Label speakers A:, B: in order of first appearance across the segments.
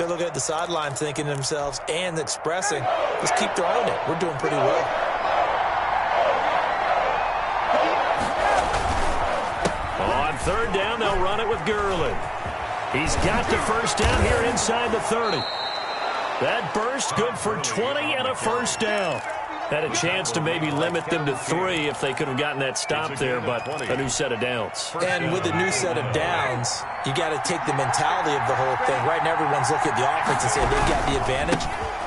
A: looking at the sideline thinking to themselves and expressing, let's keep throwing it. We're doing pretty well.
B: On third down, they'll run it with Gurley. He's got the first down here inside the 30. That burst good for 20 and a first down. Had a chance to maybe limit them to 3 if they could have gotten that stop there, but a new set of downs.
A: And with a new set of downs, you got to take the mentality of the whole thing. Right now, everyone's looking at the offense and saying they've got the advantage.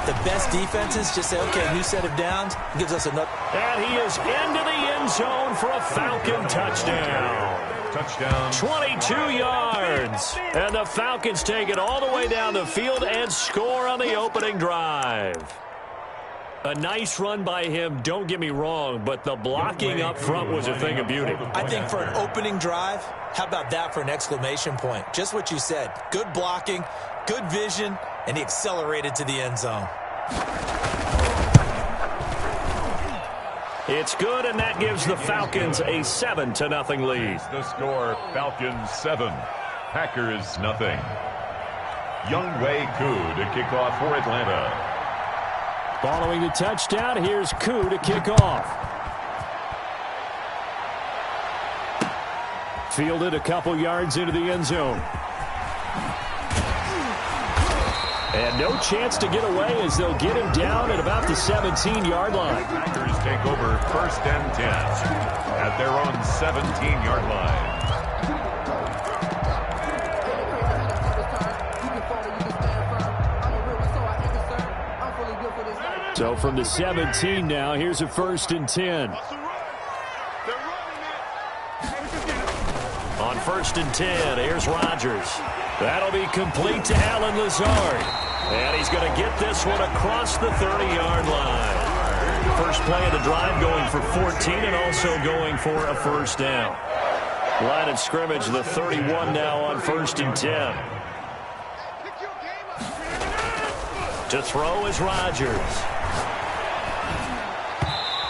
A: The best defenses just say, okay, new set of downs, gives us another.
B: And he is into the end zone for a Falcon touchdown.
C: Touchdown.
B: 22 yards. And the Falcons take it all the way down the field and score on the opening drive. A nice run by him, don't get me wrong, but the blocking up front was a thing of beauty.
A: I think for an opening drive, how about that for an exclamation point? Just what you said. Good blocking, good vision, and he accelerated to the end zone.
B: It's good, and that gives the Falcons a 7-0 lead.
C: The score, Falcons 7, Packers nothing. Younghoe Koo to kick off for Atlanta.
B: Following the touchdown, here's Koo to kick off. Fielded a couple yards into the end zone. And no chance to get away as they'll get him down at about the 17-yard line.
C: Packers take over 1st and 10 at their own 17-yard line.
B: So from the 17 now, here's a 1st and 10. On 1st and 10, here's Rodgers. That'll be complete to Allen Lazard. And he's going to get this one across the 30-yard line. First play of the drive going for 14 and also going for a 1st down. Line of scrimmage, the 31 now on 1st and 10. To throw is Rodgers.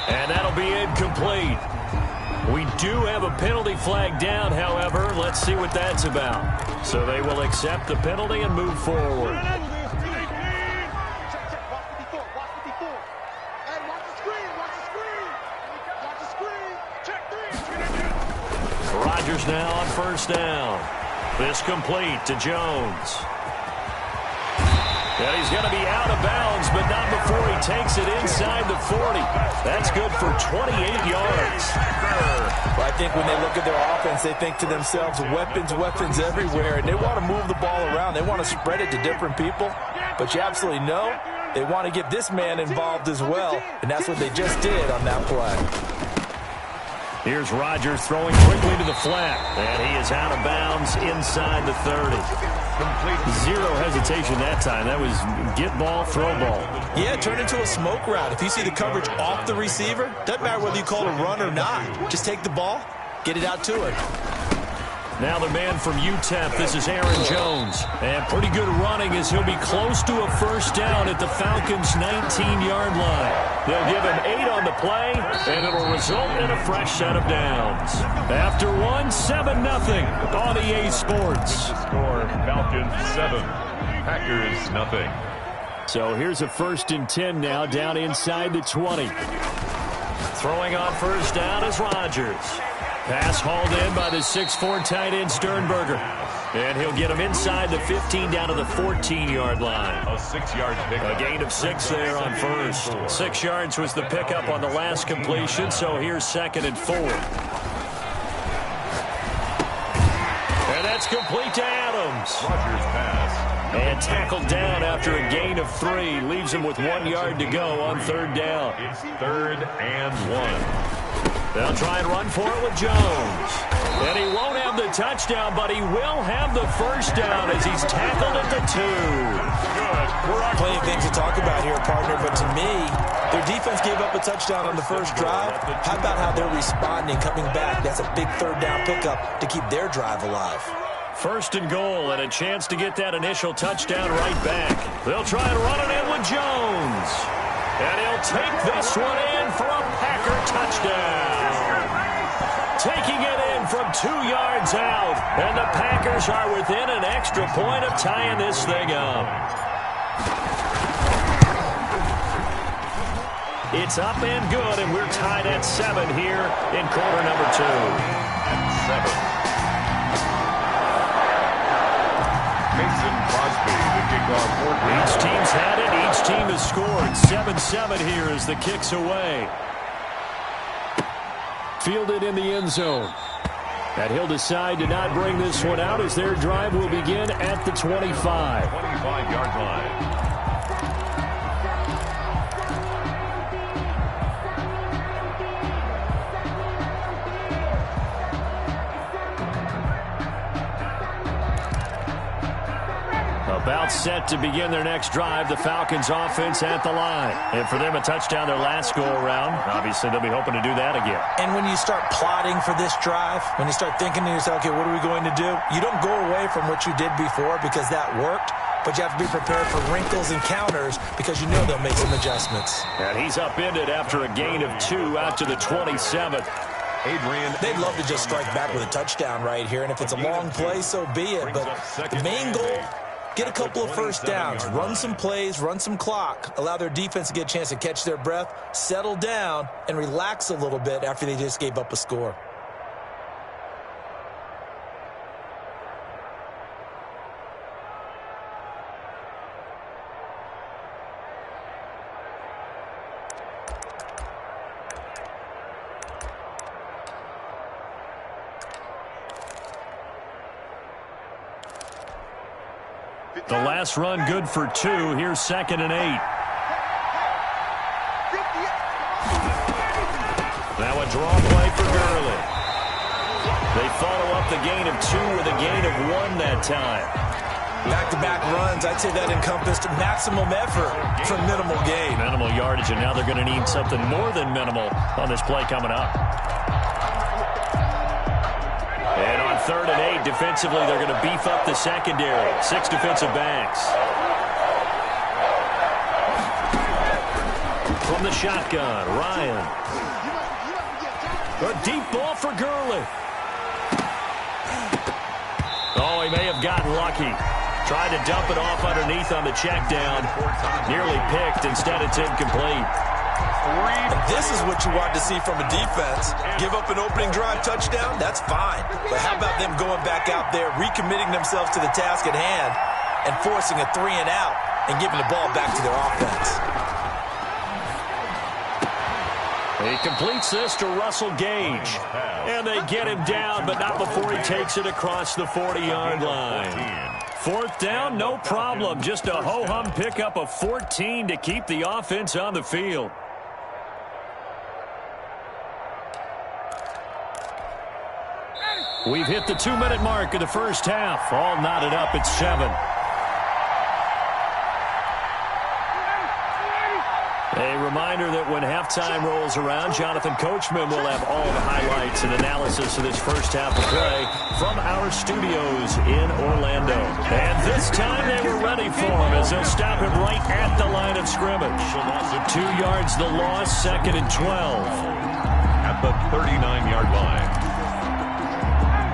B: And that'll be incomplete. We do have a penalty flag down, however. Let's see what that's about. So they will accept the penalty and move forward. Rodgers now on 1st down. This complete to Jones. And he's going to be out of bounds, but not before he takes it inside the 40. That's good for 28 yards.
A: Well, I think when they look at their offense, they think to themselves, weapons, weapons everywhere. And they want to move the ball around. They want to spread it to different people. But you absolutely know they want to get this man involved as well. And that's what they just did on that play.
B: Here's Rodgers throwing quickly to the flat. And he is out of bounds inside the 30. Zero hesitation that time. That was get ball, throw ball.
A: Yeah, turn into a smoke route. If you see the coverage off the receiver, doesn't matter whether you call it a run or not. Just take the ball, get it out to him.
B: Now the man from UTEP, this is Aaron Jones. And pretty good running as he'll be close to a 1st down at the Falcons' 19-yard line. They'll give him 8 on the play, and it'll result in a fresh set of downs. After one, 7-0 on EA Sports.
C: Score, Falcons 7, Packers nothing.
B: So here's a 1st and 10 now down inside the 20. Throwing on 1st down is Rodgers. Pass hauled in by the 6'4" tight end Sternberger. And he'll get him inside the 15 down to the 14-yard line.
C: A 6-yard pickup.
B: A gain of 6 there on 1st. 6 yards was the pickup on the last completion, so here's 2nd and 4. And that's complete to Adams.
C: Rodgers pass.
B: And tackled down after a gain of 3. Leaves him with 1 yard to go on 3rd down.
C: It's 3rd and 1.
B: They'll try and run for it with Jones. And he won't have the touchdown, but he will have the 1st down as he's tackled at the 2.
A: Good. Plenty of things to talk about here, partner, but to me, their defense gave up a touchdown on the first drive. How about how they're responding, coming back? That's a big 3rd down pickup to keep their drive alive.
B: 1st and goal, and a chance to get that initial touchdown right back. They'll try and run it in with Jones. And he'll take this one in for a Packer touchdown. Taking it in from 2 yards out. And the Packers are within an extra point of tying this thing up. It's up and good, and we're tied at 7 here in quarter number 2.
C: At 7. Mason Crosby, the kickoff for
B: Each team's had it. Each team has scored. 7-7 here as the kick's away. Fielded in the end zone. And he'll decide to not bring this one out as their drive will begin at the 25.
C: 25-yard line.
B: About set to begin their next drive, the Falcons offense at the line. And for them, a touchdown their last go-around. Obviously, they'll be hoping to do that again.
A: And when you start plotting for this drive, when you start thinking to yourself, okay, what are we going to do? You don't go away from what you did before because that worked, but you have to be prepared for wrinkles and counters because you know they'll make some adjustments.
B: And he's upended after a gain of 2 out to the 27th.
A: They'd love to just strike back with a touchdown right here, and if it's a long play, so be it. But the main goal, get a couple of first downs, run some plays, run some clock, allow their defense to get a chance to catch their breath, settle down, and relax a little bit after they just gave up a score.
B: The last run good for 2. Here's 2nd and 8. Now a draw play for Gurley. They follow up the gain of 2 with a gain of 1 that time.
A: Back-to-back runs, I'd say that encompassed maximum effort for minimal gain.
B: Minimal yardage, and now they're going to need something more than minimal on this play coming up. And on 3rd and 8, defensively, they're going to beef up the secondary. 6 defensive backs. From the shotgun, Ryan. A deep ball for Gurley. Oh, he may have gotten lucky. Tried to dump it off underneath on the check down. Nearly picked. Instead, it's incomplete.
A: This is what you want to see from a defense. Give up an opening drive touchdown, that's fine. But how about them going back out there, recommitting themselves to the task at hand, and forcing a 3 and out and giving the ball back to their offense.
B: He completes this to Russell Gage. And they get him down, but not before he takes it across the 40-yard line. 4th down, no problem. Just a ho-hum pickup of 14 to keep the offense on the field. We've hit the 2-minute mark of the first half. All knotted up at 7. A reminder that when halftime rolls around, Jonathan Coachman will have all the highlights and analysis of this first half of play from our studios in Orlando. And this time they were ready for him as they'll stop him right at the line of scrimmage. 2 yards the loss, 2nd and 12.
C: At the 39-yard line.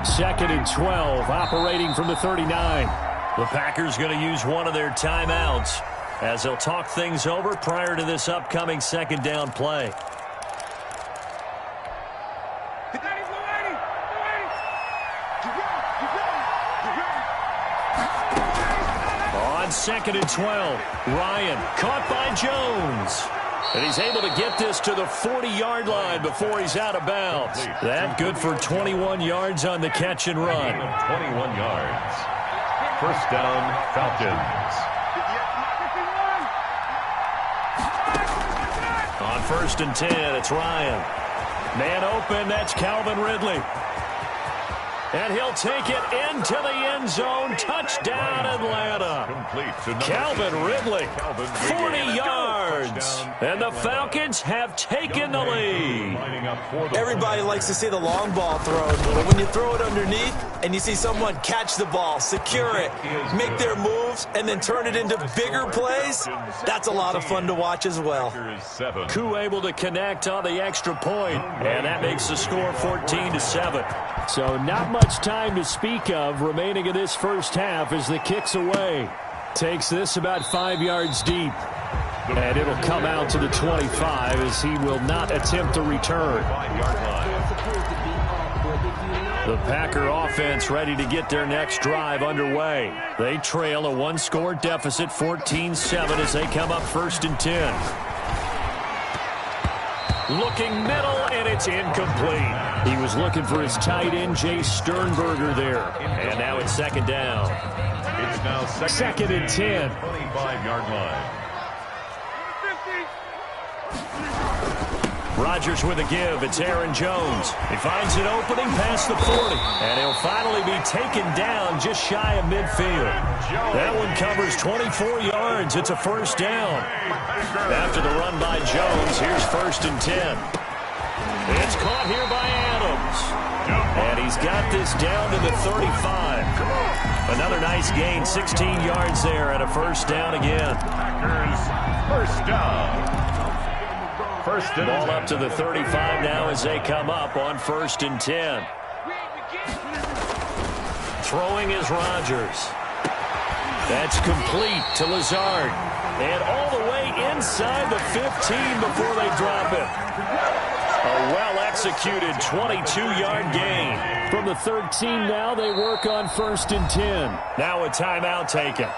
B: 2nd and 12, operating from the 39. The Packers going to use one of their timeouts as they'll talk things over prior to this upcoming 2nd down play. On 2nd and 12, Ryan caught by Jones. And he's able to get this to the 40-yard line before he's out of bounds. That good for 21 yards on the catch and run.
C: 21 yards. First down, Falcons.
B: On 1st and 10, it's Ryan. Man open, that's Calvin Ridley. And he'll take it into the end zone. Touchdown, Atlanta. Calvin Ridley, 40 yards. And the Falcons have taken the lead.
A: Everybody likes to see the long ball thrown, but when you throw it underneath and you see someone catch the ball, secure it, make their moves, and then turn it into bigger plays, that's a lot of fun to watch as well.
B: Koo able to connect on the extra point, and that makes the score 14-7. So not much time to speak of remaining in this first half as the kick's away. Takes this about 5 yards deep. And it'll come out to the 25 as he will not attempt to return. The Packer offense ready to get their next drive underway. They trail a one-score deficit, 14-7, as they come up 1st and 10. Looking middle, and it's incomplete. He was looking for his tight end, Jay Sternberger, there. And now it's 2nd down.
C: It's now
B: 2nd and 10.
C: 25-yard line.
B: Rodgers with a give. It's Aaron Jones. He finds an opening past the 40. And he'll finally be taken down just shy of midfield. That one covers 24 yards. It's a 1st down. After the run by Jones, here's 1st and 10. It's caught here by Adams. And he's got this down to the 35. Another nice gain, 16 yards there, and a 1st down again.
C: Packers, 1st down.
B: Ball up to the 35 now as they come up on 1st and 10. Throwing is Rodgers. That's complete to Lazard. And all the way inside the 15 before they drop it. A well-executed 22-yard gain. From the 13 now, they work on 1st and 10. Now a timeout taken.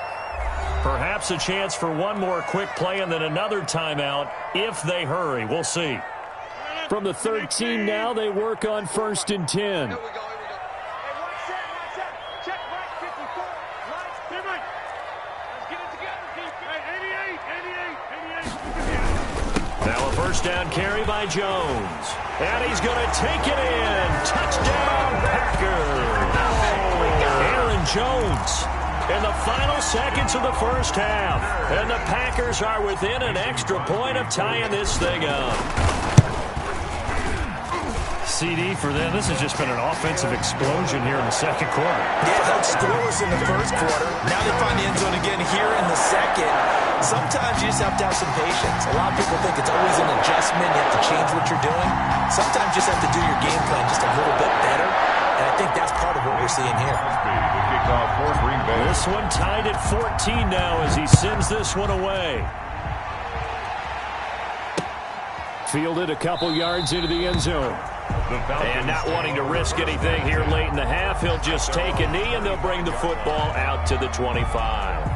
B: Perhaps a chance for one more quick play and then another timeout if they hurry. We'll see. From the 13 now, they work on 1st and 10. Now a 1st down carry by Jones. And he's going to take it in. Touchdown, Packers. Aaron Jones in the final seconds of the 1st half. And the Packers are within an extra point of tying this thing up. CD for them. This has just been an offensive explosion here in the 2nd quarter.
A: Yeah, held scoreless in the 1st quarter. Now they find the end zone again here in the 2nd. Sometimes you just have to have some patience. A lot of people think it's always an adjustment. You have to change what you're doing. Sometimes you just have to do your game plan just a little bit better. And I think that's part of what we're seeing here.
B: This one tied at 14 now as he sends this one away. Fielded a couple yards into the end zone. And not wanting to risk anything here late in the half, he'll just take a knee and they'll bring the football out to the 25.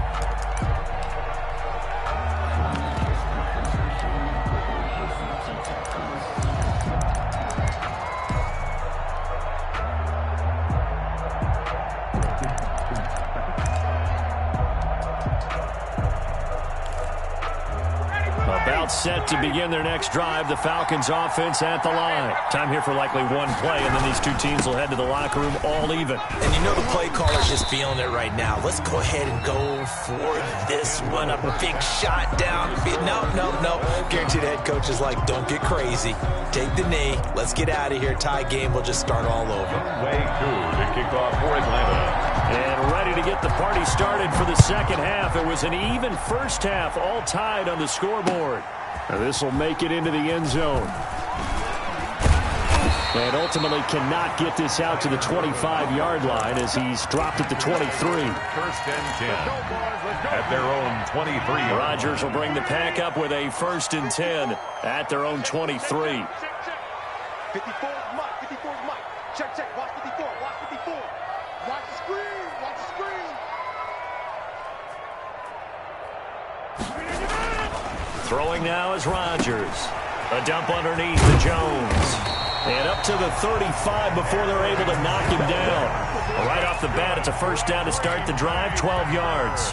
B: Set to begin their next drive. The Falcons offense at the line. Time here for likely one play, and then these two teams will head to the locker room all even.
A: And you know the play caller's just feeling it right now. Let's go ahead and go for this one. A big shot down. No. Guaranteed the head coach is like, don't get crazy. Take the knee. Let's get out of here. Tie game. We'll just start all over.
C: Way good to kick off for Atlanta.
B: And ready to get the party started for the 2nd half. It was an even 1st half, all tied on the scoreboard. Now this will make it into the end zone. And ultimately cannot get this out to the 25-yard line as he's dropped at the 23.
C: 1st and 10 at their own 23.
B: Rodgers will bring the pack up with a 1st and 10 at their own 23.
D: 54 is Mike. 54 is Mike. Check. Watch 54. Watch 54. Watch the screen. Watch the screen.
B: Throwing now is Rodgers. A dump underneath to Jones. And up to the 35 before they're able to knock him down. Right off the bat, it's a 1st down to start the drive, 12 yards.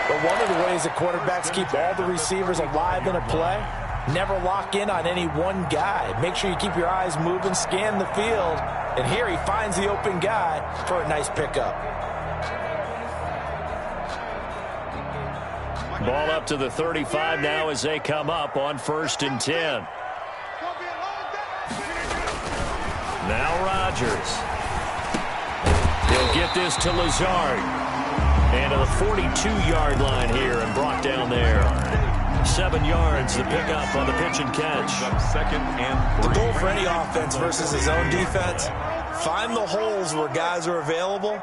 A: But one of the ways that quarterbacks keep all the receivers alive in a play, never lock in on any one guy. Make sure you keep your eyes moving, scan the field. And here he finds the open guy for a nice pickup.
B: Ball up to the 35 now as they come up on 1st and 10. Now Rodgers. He'll get this to Lazard. And to the 42-yard line here and brought down there. 7 yards to pick up on the pitch and catch.
C: 2nd and 3.
A: The goal for any offense versus his own defense, find the holes where guys are available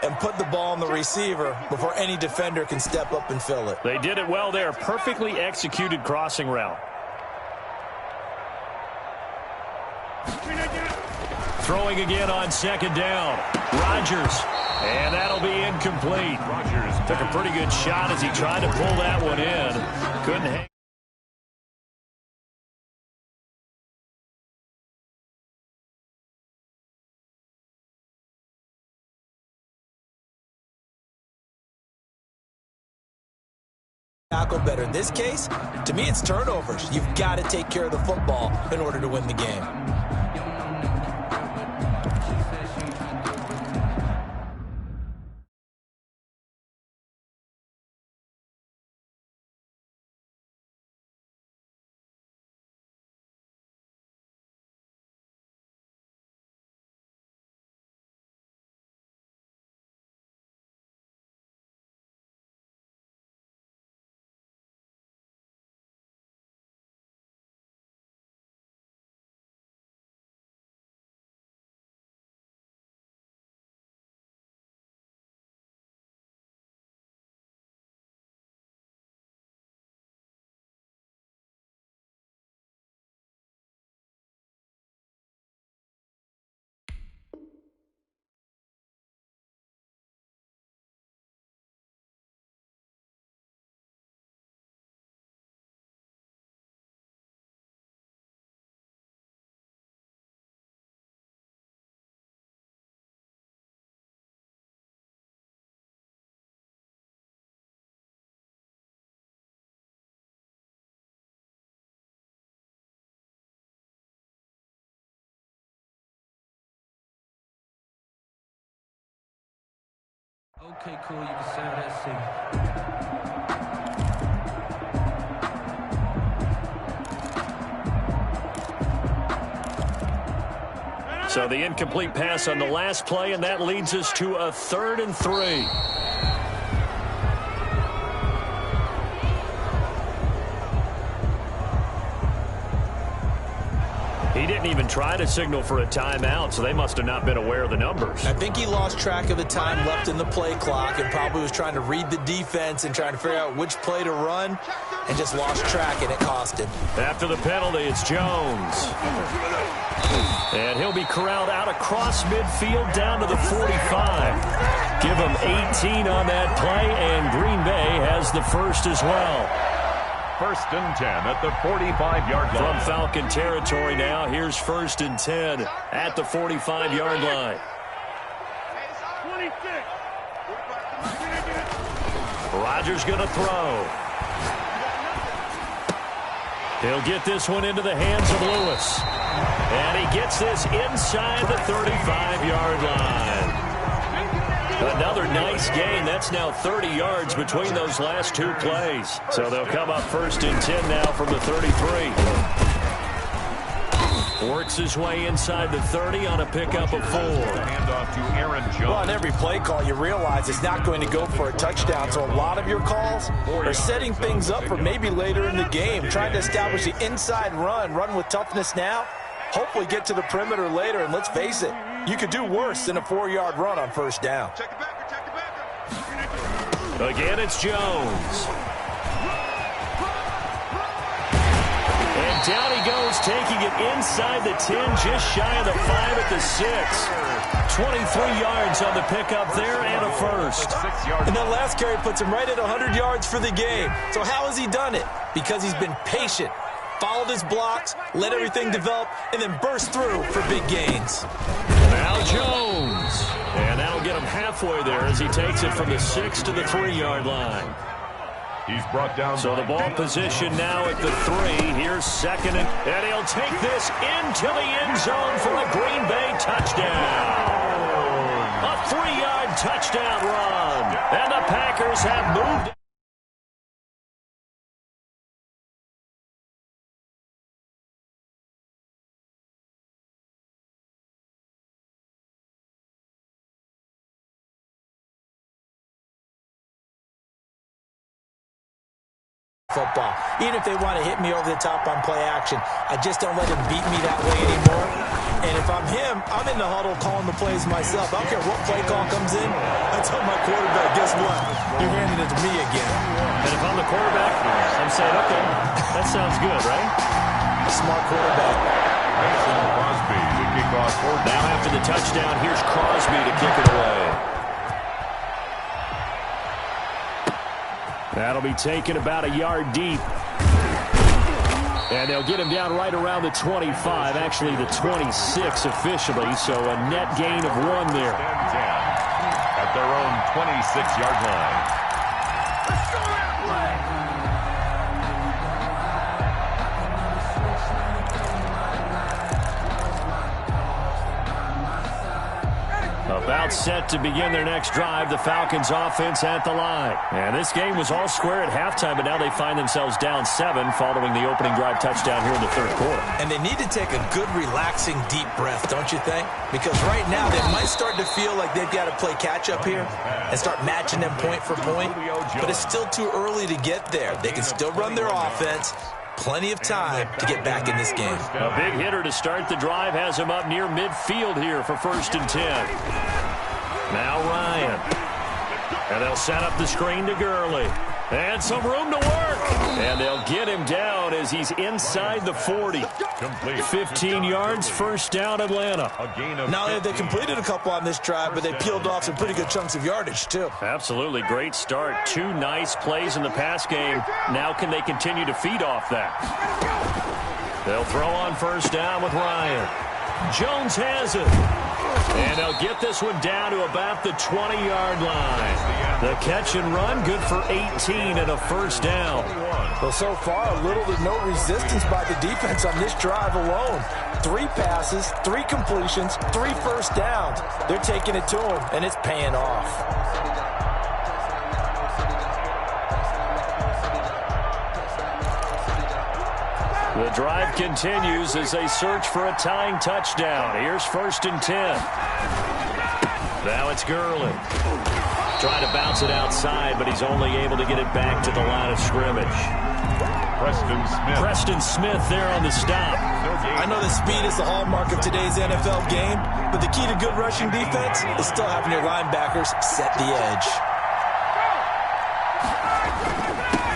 A: and put the ball on the receiver before any defender can step up and fill it.
B: They did it well there. Perfectly executed crossing route. Throwing again on second down. Rodgers. And that'll be incomplete. Rodgers took a pretty good shot as he tried to pull that one in. Couldn't hang.
A: Tackle better. In this case, to me, it's turnovers. You've got to take care of the football in order to win the game.
E: Okay, cool. You can save that scene.
B: So the incomplete pass on the last play, and that leads us to a 3rd and 3. He didn't even try to signal for a timeout, so they must have not been aware of the numbers.
A: I think he lost track of the time left in the play clock and probably was trying to read the defense and trying to figure out which play to run and just lost track, and it cost him.
B: After the penalty, it's Jones. And he'll be corralled out across midfield down to the 45. Give him 18 on that play, and Green Bay has the first as well.
C: 1st and 10 at the 45-yard line.
B: From Falcon territory now, here's 1st and 10 at the 45-yard line.
D: 26.
B: Rodgers going to throw. He'll get this one into the hands of Lewis. And he gets this inside the 35-yard line. Another nice gain. That's now 30 yards between those last 2 plays. So they'll come up 1st and 10 now from the 33. Works his way inside the 30 on a pickup of 4.
C: Handoff to Aaron Jones.
A: Well, on every play call, you realize it's not going to go for a touchdown. So a lot of your calls are setting things up for maybe later in the game, trying to establish the inside run with toughness now, hopefully get to the perimeter later. And let's face it, you could do worse than a 4-yard run on 1st down.
B: Again, it's Jones. And down he goes, taking it inside the 10, just shy of the 5 at the 6. 23 yards on the pickup there and a first.
A: And that last carry puts him right at 100 yards for the game. So how has he done it? Because he's been patient, followed his blocks, let everything develop, and then burst through for big gains.
B: Now Jones. And that'll get him halfway there as he takes it from the 6 to the 3-yard line.
C: He's brought down.
B: So the ball position now at the 3. Here's 2nd, and he'll take this into the end zone for a Green Bay touchdown. A 3-yard touchdown run. And the Packers have moved.
A: Football. Even if they want to hit me over the top on play action, I just don't let them beat me that way anymore. And And if I'm him, I'm in the huddle calling the plays myself. I don't care what play call comes in. I tell my quarterback, guess what? You're handing it to me again.
B: And if I'm the quarterback, I'm saying, okay, that sounds good, right?
A: Smart quarterback.
C: Mason Crosby to kick off fourth.
B: Now after the touchdown, here's Crosby to kick it away. That'll be taken about a yard deep. And they'll get him down right around the 25, actually the 26 officially, so a net gain of 1 there.
C: 10-10 at their own 26-yard line.
E: Let's go that way.
B: About set to begin their next drive, the Falcons offense at the line. And this game was all square at halftime, but now they find themselves down 7 following the opening drive touchdown here in the third quarter.
A: And they need to take a good, relaxing, deep breath, don't you think? Because right now they might start to feel like they've got to play catch-up here and start matching them point for point. But it's still too early to get there. They can still run their offense. Plenty of time to get back in this game.
B: A big hitter to start the drive has him up near midfield here for 1st and 10. Now Ryan. And they'll set up the screen to Gurley. And some room to work. And they'll get him down as he's inside the 40.
C: Complete.
B: 15 yards, 1st down Atlanta.
C: A gain of
A: Now, they completed a couple on this drive, but they peeled off some pretty good chunks of yardage, too.
B: Absolutely great start. 2 nice plays in the pass game. Now can they continue to feed off that? They'll throw on 1st down with Ryan. Jones has it. And they'll get this one down to about the 20-yard line. The catch and run, good for 18 and a 1st down.
A: Well, so far, little to no resistance by the defense on this drive alone. 3 passes, 3 completions, 3 1st downs. They're taking it to them, and it's paying off.
B: The drive continues as they search for a tying touchdown. Here's 1st and 10. Now it's Gurley. Trying to bounce it outside, but he's only able to get it back to the line of scrimmage. Preston Smith there on the stop.
A: I know that speed is the hallmark of today's NFL game, but the key to good rushing defense is still having your linebackers set the edge.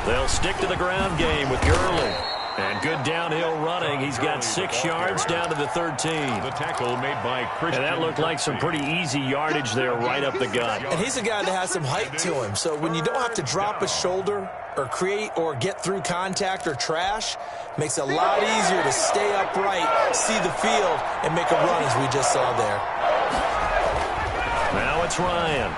B: They'll stick to the ground game with Gurley. And good downhill running. He's got 6 yards down to the 13.
C: The tackle made by Christian.
B: And that looked like some pretty easy yardage there right up the gut.
A: And he's a guy that has some height to him. So when you don't have to drop a shoulder or create or get through contact or trash, makes it a lot easier to stay upright, see the field, and make a run as we just saw there.
B: Now it's Ryan.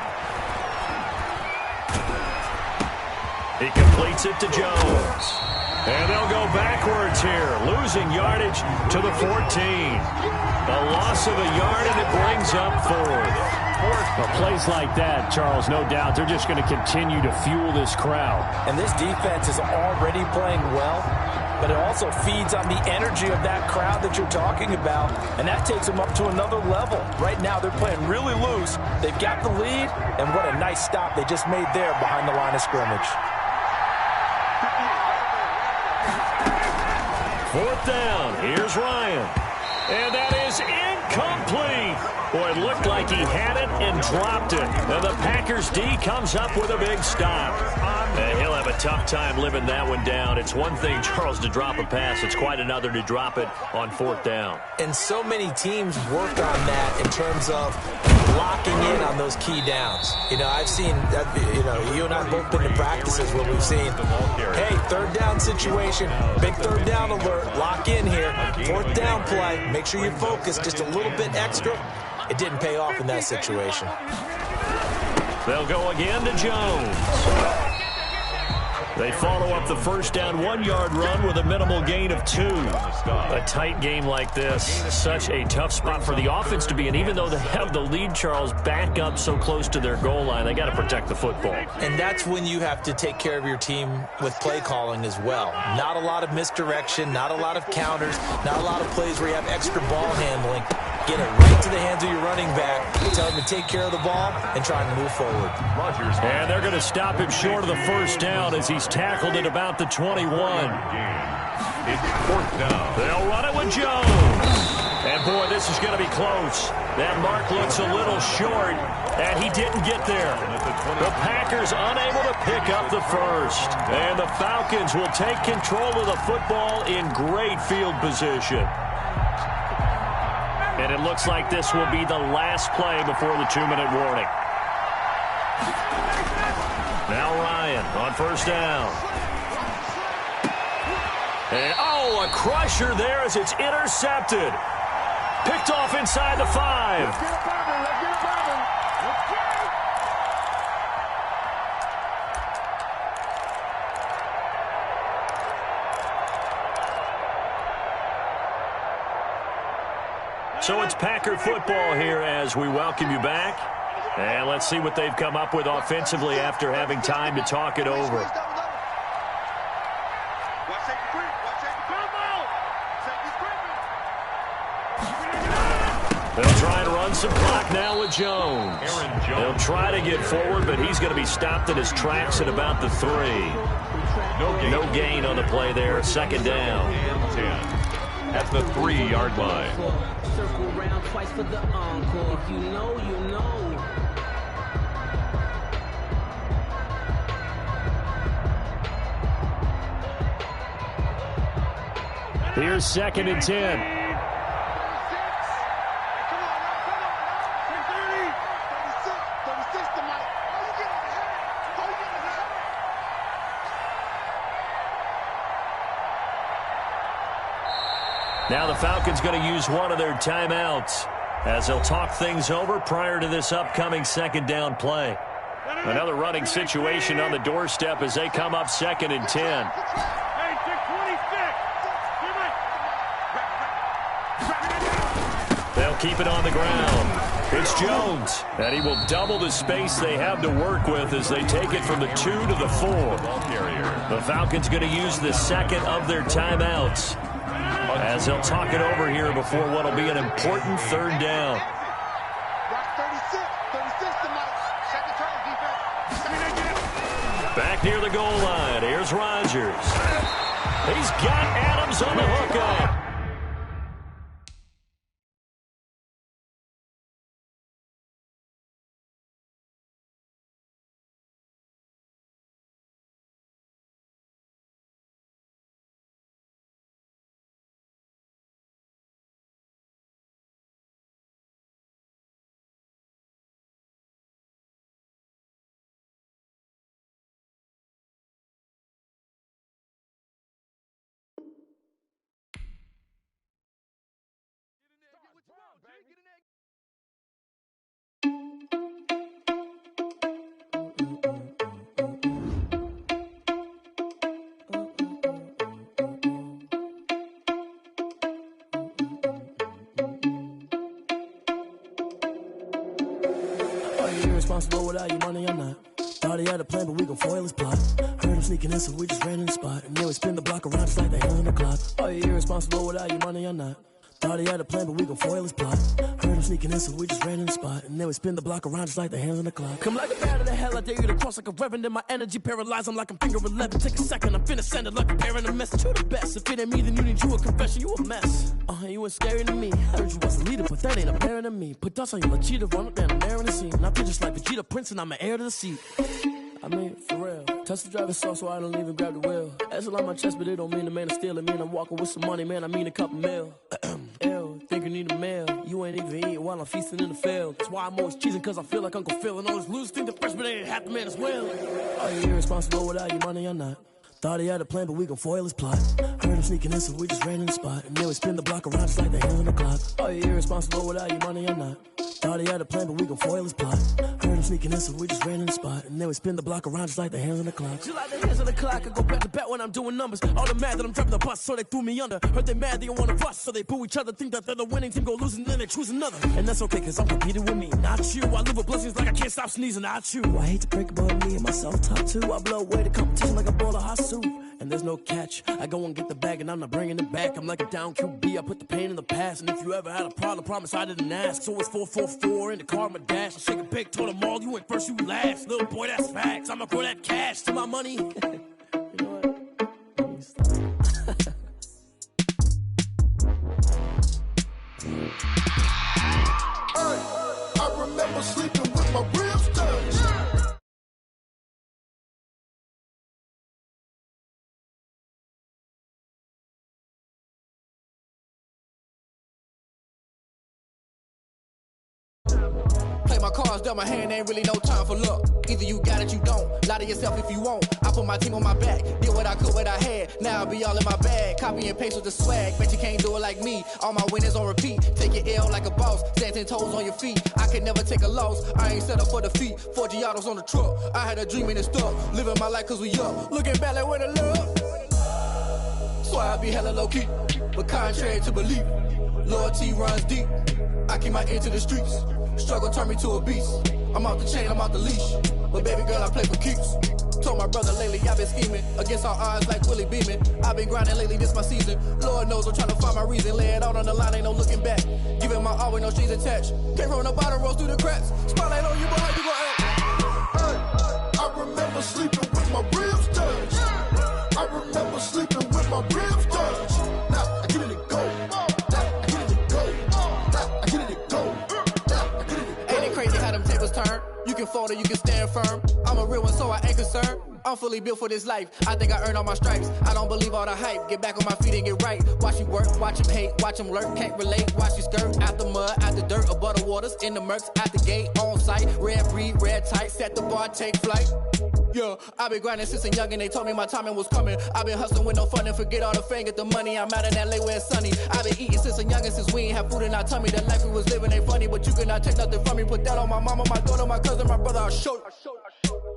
B: He completes it to Jones. And they'll go backwards here, losing yardage to the 14. A loss of a yard, and it brings up 4th. Well, plays like that, Charles, no doubt, they're just going to continue to fuel this crowd.
A: And this defense is already playing well, but it also feeds on the energy of that crowd that you're talking about, and that takes them up to another level. Right now, they're playing really loose. They've got the lead, and what a nice stop they just made there behind the line of scrimmage.
B: 4th down. Here's Ryan. And that is incomplete. Boy, it looked like he had it and dropped it. And the Packers D comes up with a big stop. And he'll have a tough time living that one down. It's one thing, Charles, to drop a pass. It's quite another to drop it on 4th down.
A: And so many teams work on that in terms of locking in on those key downs. You know, I've seen, you and I have both been to practices where we've seen, hey, 3rd down situation, big 3rd down alert, lock in here, 4th down play, make sure you focus just a little bit extra. It didn't pay off in that situation.
B: They'll go again to Jones. They follow up the 1st down 1-yard run with a minimal gain of 2. A tight game like this, such a tough spot for the offense to be in. Even though they have the lead, Charles, back up so close to their goal line, they got to protect the football.
A: And that's when you have to take care of your team with play calling as well. Not a lot of misdirection, not a lot of counters, not a lot of plays where you have extra ball handling. Get it right to the hands of your running back, tell him to take care of the ball, and try and move forward.
B: And they're going to stop him short of the 1st down as he's tackled at about the 21.
C: It's 4th down.
B: They'll run it with Jones. And, boy, this is going to be close. That mark looks a little short, and he didn't get there. The Packers unable to pick up the first. And the Falcons will take control of the football in great field position. And it looks like this will be the last play before the 2-minute warning. Now Ryan on first down. And, oh, a crusher there as it's intercepted. Picked off inside the 5.
E: Let's get it poppin'. Let's get it poppin'.
B: So it's Packer football here as we welcome you back. And let's see what they've come up with offensively after having time to talk it over. They'll try and run some clock now with Jones. They'll try to get forward, but he's going to be stopped in his tracks at about the 3. No gain on the play there. Second down.
C: And 10 at the 3-yard line.
F: Circle around twice for the encore. If you know, you know.
B: Here's 2nd and 10. Now the Falcons going to use one of their timeouts as they'll talk things over prior to this upcoming second down play. Another running situation on the doorstep as they come up 2nd and 10. They'll keep it on the ground. It's Jones, and he will double the space they have to work with as they take it from the 2 to the 4. The Falcons going to use the second of their timeouts as they'll talk it over here before what will be an important third down. Back near the goal line, here's Rodgers. He's got Adams on the hookup.
G: Responsible without your money or not. Thought he had a plan, but we gon' foil his plot. Heard him sneaking in, so we just ran in the spot. And then we spin the block around just like the hands on the clock. Are you irresponsible without your money or not? Thought he had a plan, but we gon' foil his plot. Heard him sneaking in, so we just ran in the spot. And then we spin the block around just like the hands on the clock. Come like a bat of the hell, I dare you to cross like a reverend. In my energy paralyzed, I'm like I'm finger 11. Take a second, I'm finna send it like a parent a message to the best. If it ain't me, then you need you a confession, you a mess. You ain't scary to me. Heard you was a leader, but that ain't apparent to me. Put dust on you like cheetah, run up down the air in the scene. I feel just like Vegeta Prince, and I'm an heir to the seat. I mean, for real. Touch the driver's soft, so I don't even grab the wheel. That's on my chest, but it don't mean the man is stealing. Mean I'm walking with some money, man. I mean a couple mil. Ew, think you need a meal. You ain't even eating while I'm feasting in the field. That's why I'm always cheesing, cause I feel like Uncle Phil. And all this loose think the freshman ain't half the man as well. Are you irresponsible without your money or not? Thought he had a plan, but we gon' foil his plot. Heard him sneaking in, so we just ran in the spot. And then we spin the block around just like the hands on the clock. Are you irresponsible without your money or not? Thought he had a plan, but we gon' foil his plot. Heard him sneaking in, so we just ran in the spot. And then we spin the block around just like the hands on the clock. Just like the hands on the clock, I go back to back when I'm doing numbers. All the mad that I'm driving the bus, so they threw me under. Heard they mad, they don't wanna rush, so they boo each other. Think that they're the winning team, go losing, then they choose another. And that's okay, cause I'm competing with me, not you. I live with blessings like I can't stop sneezing, not you. I hate to break about me and my self-talk too. I blow away the competition like a bowl of hot soup. And there's no catch. I go and get the bag and I'm not bringing it back. I'm like a down QB, I put the pain in the past. And if you ever had a problem, promise I didn't ask. So it's 4-4-4 in the car, my dash. I shake a big, told them all, you went first, you last. Little boy, that's facts. I'ma grow that cash to my money. You know what?
H: my cards dealt my hand, ain't really no time for luck. Either you got it, you don't. Lie to yourself if you won't. I put my team on my back, did what I could, what I had. Now I be all in my bag, copy and paste with the swag. Bet you can't do it like me. All my winners on repeat. Take your L like a boss, stand 10 toes on your feet. I can never take a loss. I ain't set up for defeat. 4 Giottos on the truck. I had a dream and it stuck. Living my life 'cause we up. Looking back like where the love. Swear I be hella low key, but contrary to belief, loyalty runs deep. I keep my ear to the streets. Struggle turned me to a beast. I'm out the chain, I'm out the leash. But baby girl, I play for keeps. Told my brother lately, I've been scheming against all odds like Willie Beeman. I've been grinding lately, this my season. Lord knows I'm trying to find my reason. Lay it out on the line, ain't no looking back. Giving my all with no strings attached. Came from the bottom, rose through the cracks. Spotlight on you, boy, how you gon' act?
E: I remember sleeping with my ribs touched. I remember sleeping with my ribs touched. Now I get it to go. Now I get it to go. Now I get it to go. Now I get it to go.
H: Ain't it crazy how them tables turn? You can fold or you can stand firm. I'm a real one, so I ain't concerned. I'm fully built for this life. I think I earned all my stripes. I don't believe all the hype. Get back on my feet and get right. Watch you work, watch him hate, watch him lurk. Can't relate, watch you skirt. Out the mud, out the dirt, above the waters, in the murks, out the gate, on site. Red breed, red tight, set the bar, take flight. Yeah, I been grinding since a young and they told me my timing was coming. I been hustling with no fun and forget all the fame, get the money. I'm out in LA where it's sunny. I been eating since a young and since we ain't have food in our tummy. The life we was living ain't funny, but you cannot take nothing from me. Put that on my mama, my daughter, my cousin, my brother, I'll show you.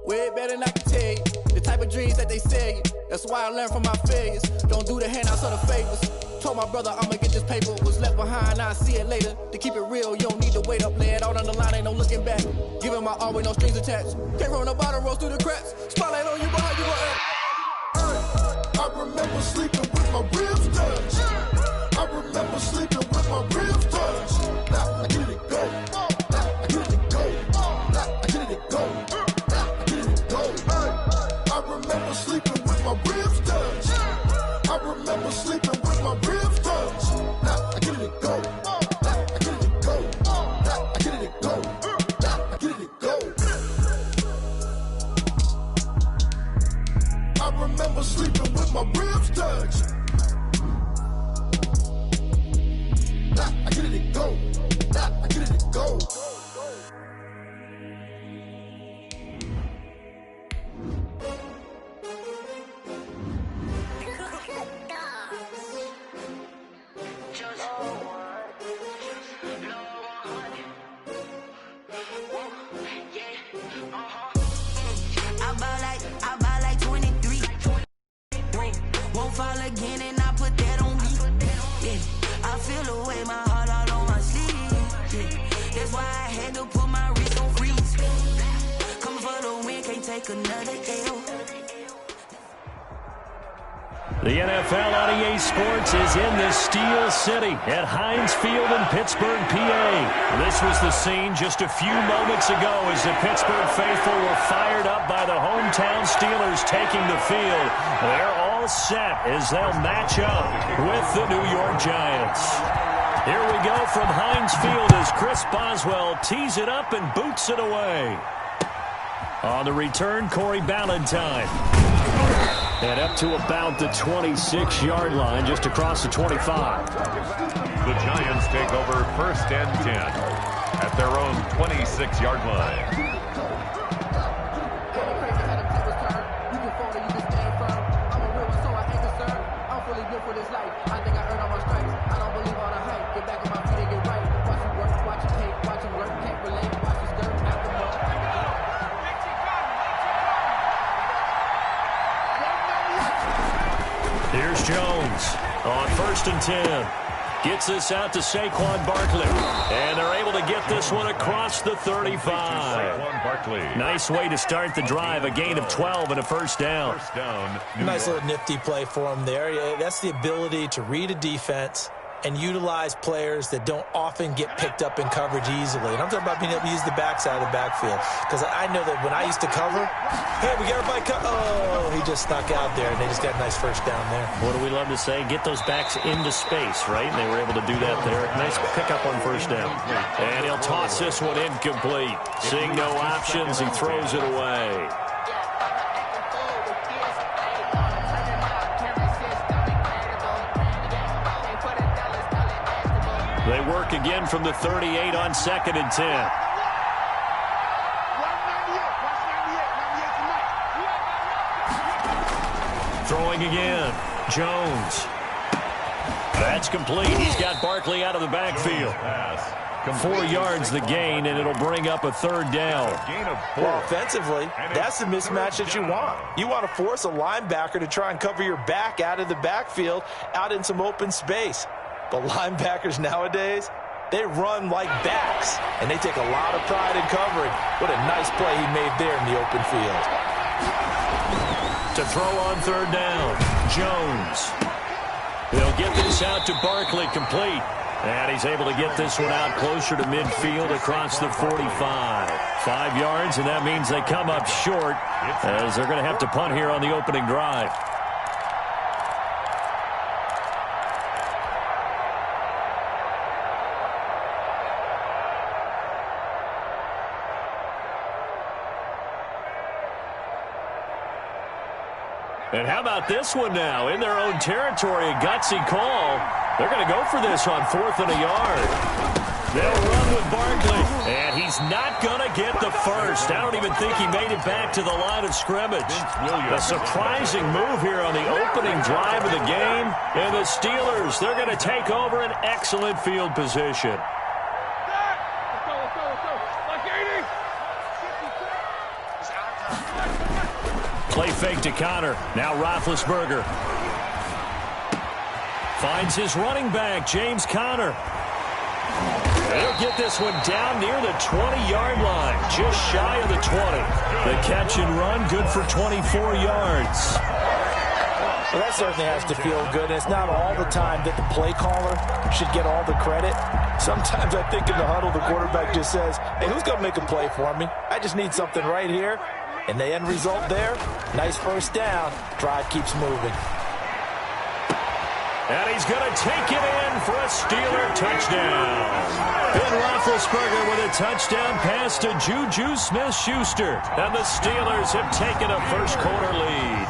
H: Way better than I can tell you. The type of dreams that they sell you. That's why I learned from my failures. Don't do the handouts or the favors. Told my brother I'ma get this paper. Was left behind, I'll see it later. To keep it real, you don't need to wait up. Lay it out on the line, ain't no looking back. Giving my all with no strings attached. Came from the bottom, rose through the cracks. Spotlight on you, boy, how you gon' act?
E: I remember sleeping with my ribs touched. I remember sleeping with my ribs touched. Now I get it to go. Now I get it to go. Now I get it to go. Now I get it to go. I remember sleeping with my ribs touched. I remember sleeping with my ribs touched. Now I get it to go. Now I get it to go. Now I get it to go. Now I get it to go. I remember sleeping with my ribs touched. Now I get it to go. Now I get it to go.
I: I buy like 23. Won't fall again and I put that on me. Yeah, I feel away my heart all on my sleeve. Yeah, that's why I had to put my wrist on freeze. Coming for the win, can't take another L.
B: The NFL on EA Sports is in the Steel City at Heinz Field in Pittsburgh, PA. This was the scene just a few moments ago as the Pittsburgh faithful were fired up by the hometown Steelers taking the field. They're all set as they'll match up with the New York Giants. Here we go from Heinz Field as Chris Boswell tees it up and boots it away. On the return, Corey Ballantyne. And up to about the 26-yard line, just across the 25.
C: The Giants take over 1st and 10 at their own 26-yard line.
B: Here's Jones on 1st and 10. Gets this out to Saquon Barkley. And they're able to get this one across the 35.
C: Saquon Barkley.
B: Nice way to start the drive. A gain of 12 and a first down.
C: First down.
A: Nice little nifty play for him there. That's the ability to read a defense and utilize players that don't often get picked up in coverage easily. And I'm talking about being able to use the backside of the backfield. Because I know that when I used to cover, hey, we got everybody oh, he just snuck out there, and they just got a nice first down there.
B: What do we love to say? Get those backs into space, right? And they were able to do that there. Nice pickup on first down. And he'll toss this one incomplete. Seeing no options, he throws it away. They work again from the 38 on 2nd and 10. Throwing again. Jones. That's complete. He's got Barkley out of the backfield. 4 yards the gain, and it'll bring up a third down.
A: Well, offensively, that's the mismatch that you want. You want to force a linebacker to try and cover your back out of the backfield, out in some open space. But linebackers nowadays, they run like backs, and they take a lot of pride in covering. What a nice play he made there in the open field.
B: To throw on third down, Jones. They'll get this out to Barkley, complete. And he's able to get this one out closer to midfield across the 45. 5 yards, and that means they come up short as they're going to have to punt here on the opening drive. And how about this one now? In their own territory, a gutsy call. They're going to go for this on 4th and a yard. They'll run with Barkley, and he's not going to get the first. I don't even think he made it back to the line of scrimmage. A surprising move here on the opening drive of the game. And the Steelers, they're going to take over an excellent field position. Play fake to Connor. Now Roethlisberger. Finds his running back, James Conner. They'll get this one down near the 20-yard line, just shy of the 20. The catch and run, good for 24 yards.
A: Well, that certainly has to feel good. And it's not all the time that the play caller should get all the credit. Sometimes I think in the huddle, the quarterback just says, hey, who's going to make a play for me? I just need something right here. And the end result there, nice first down. Drive keeps moving.
B: And he's going to take it in for a Steeler touchdown. Ben Roethlisberger with a touchdown pass to Juju Smith-Schuster. And the Steelers have taken a first-quarter lead.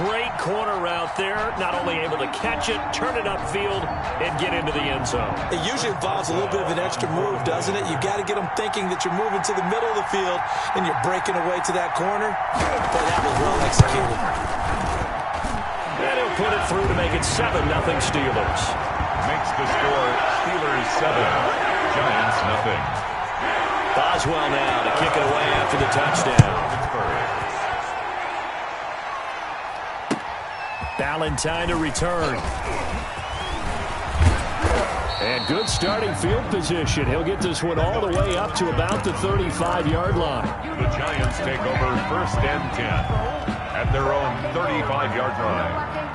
B: Great corner route there. Not only able to catch it, turn it upfield, and get into the end zone.
A: It usually involves a little bit of an extra move, doesn't it? You've got to get them thinking that you're moving to the middle of the field and you're breaking away to that corner. But that was well executed.
B: And he'll put it through to make it 7-0 Steelers.
C: Makes the score Steelers 7, Giants 0.
B: Boswell now to kick it away after the touchdown. Valentine to return. And good starting field position. He'll get this one all the way up to about the 35-yard line.
C: The Giants take over 1st and 10 at their own 35-yard line.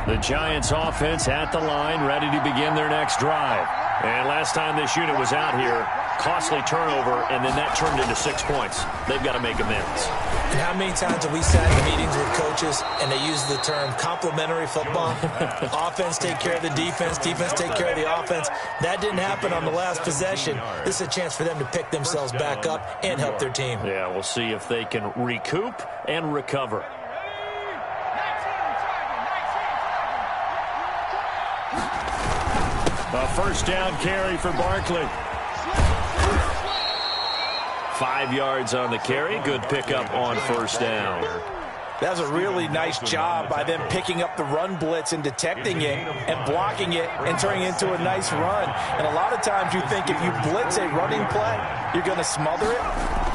B: The Giants offense at the line, ready to begin their next drive. And last time this unit was out here, costly turnover, and then that turned into 6 points. They've got to make amends.
A: And how many times have we sat in meetings with coaches and they use the term complementary football? Offense take care of the defense, defense take care of the offense. That didn't happen on the last possession. This is a chance for them to pick themselves back up and help their team.
B: Yeah, we'll see if they can recoup and recover. A first down carry for Barkley. 5 yards on the carry. Good pickup on first down.
A: That was a really nice job by them picking up the run blitz and detecting it and blocking it and turning it into a nice run. And a lot of times you think if you blitz a running play, you're going to smother it.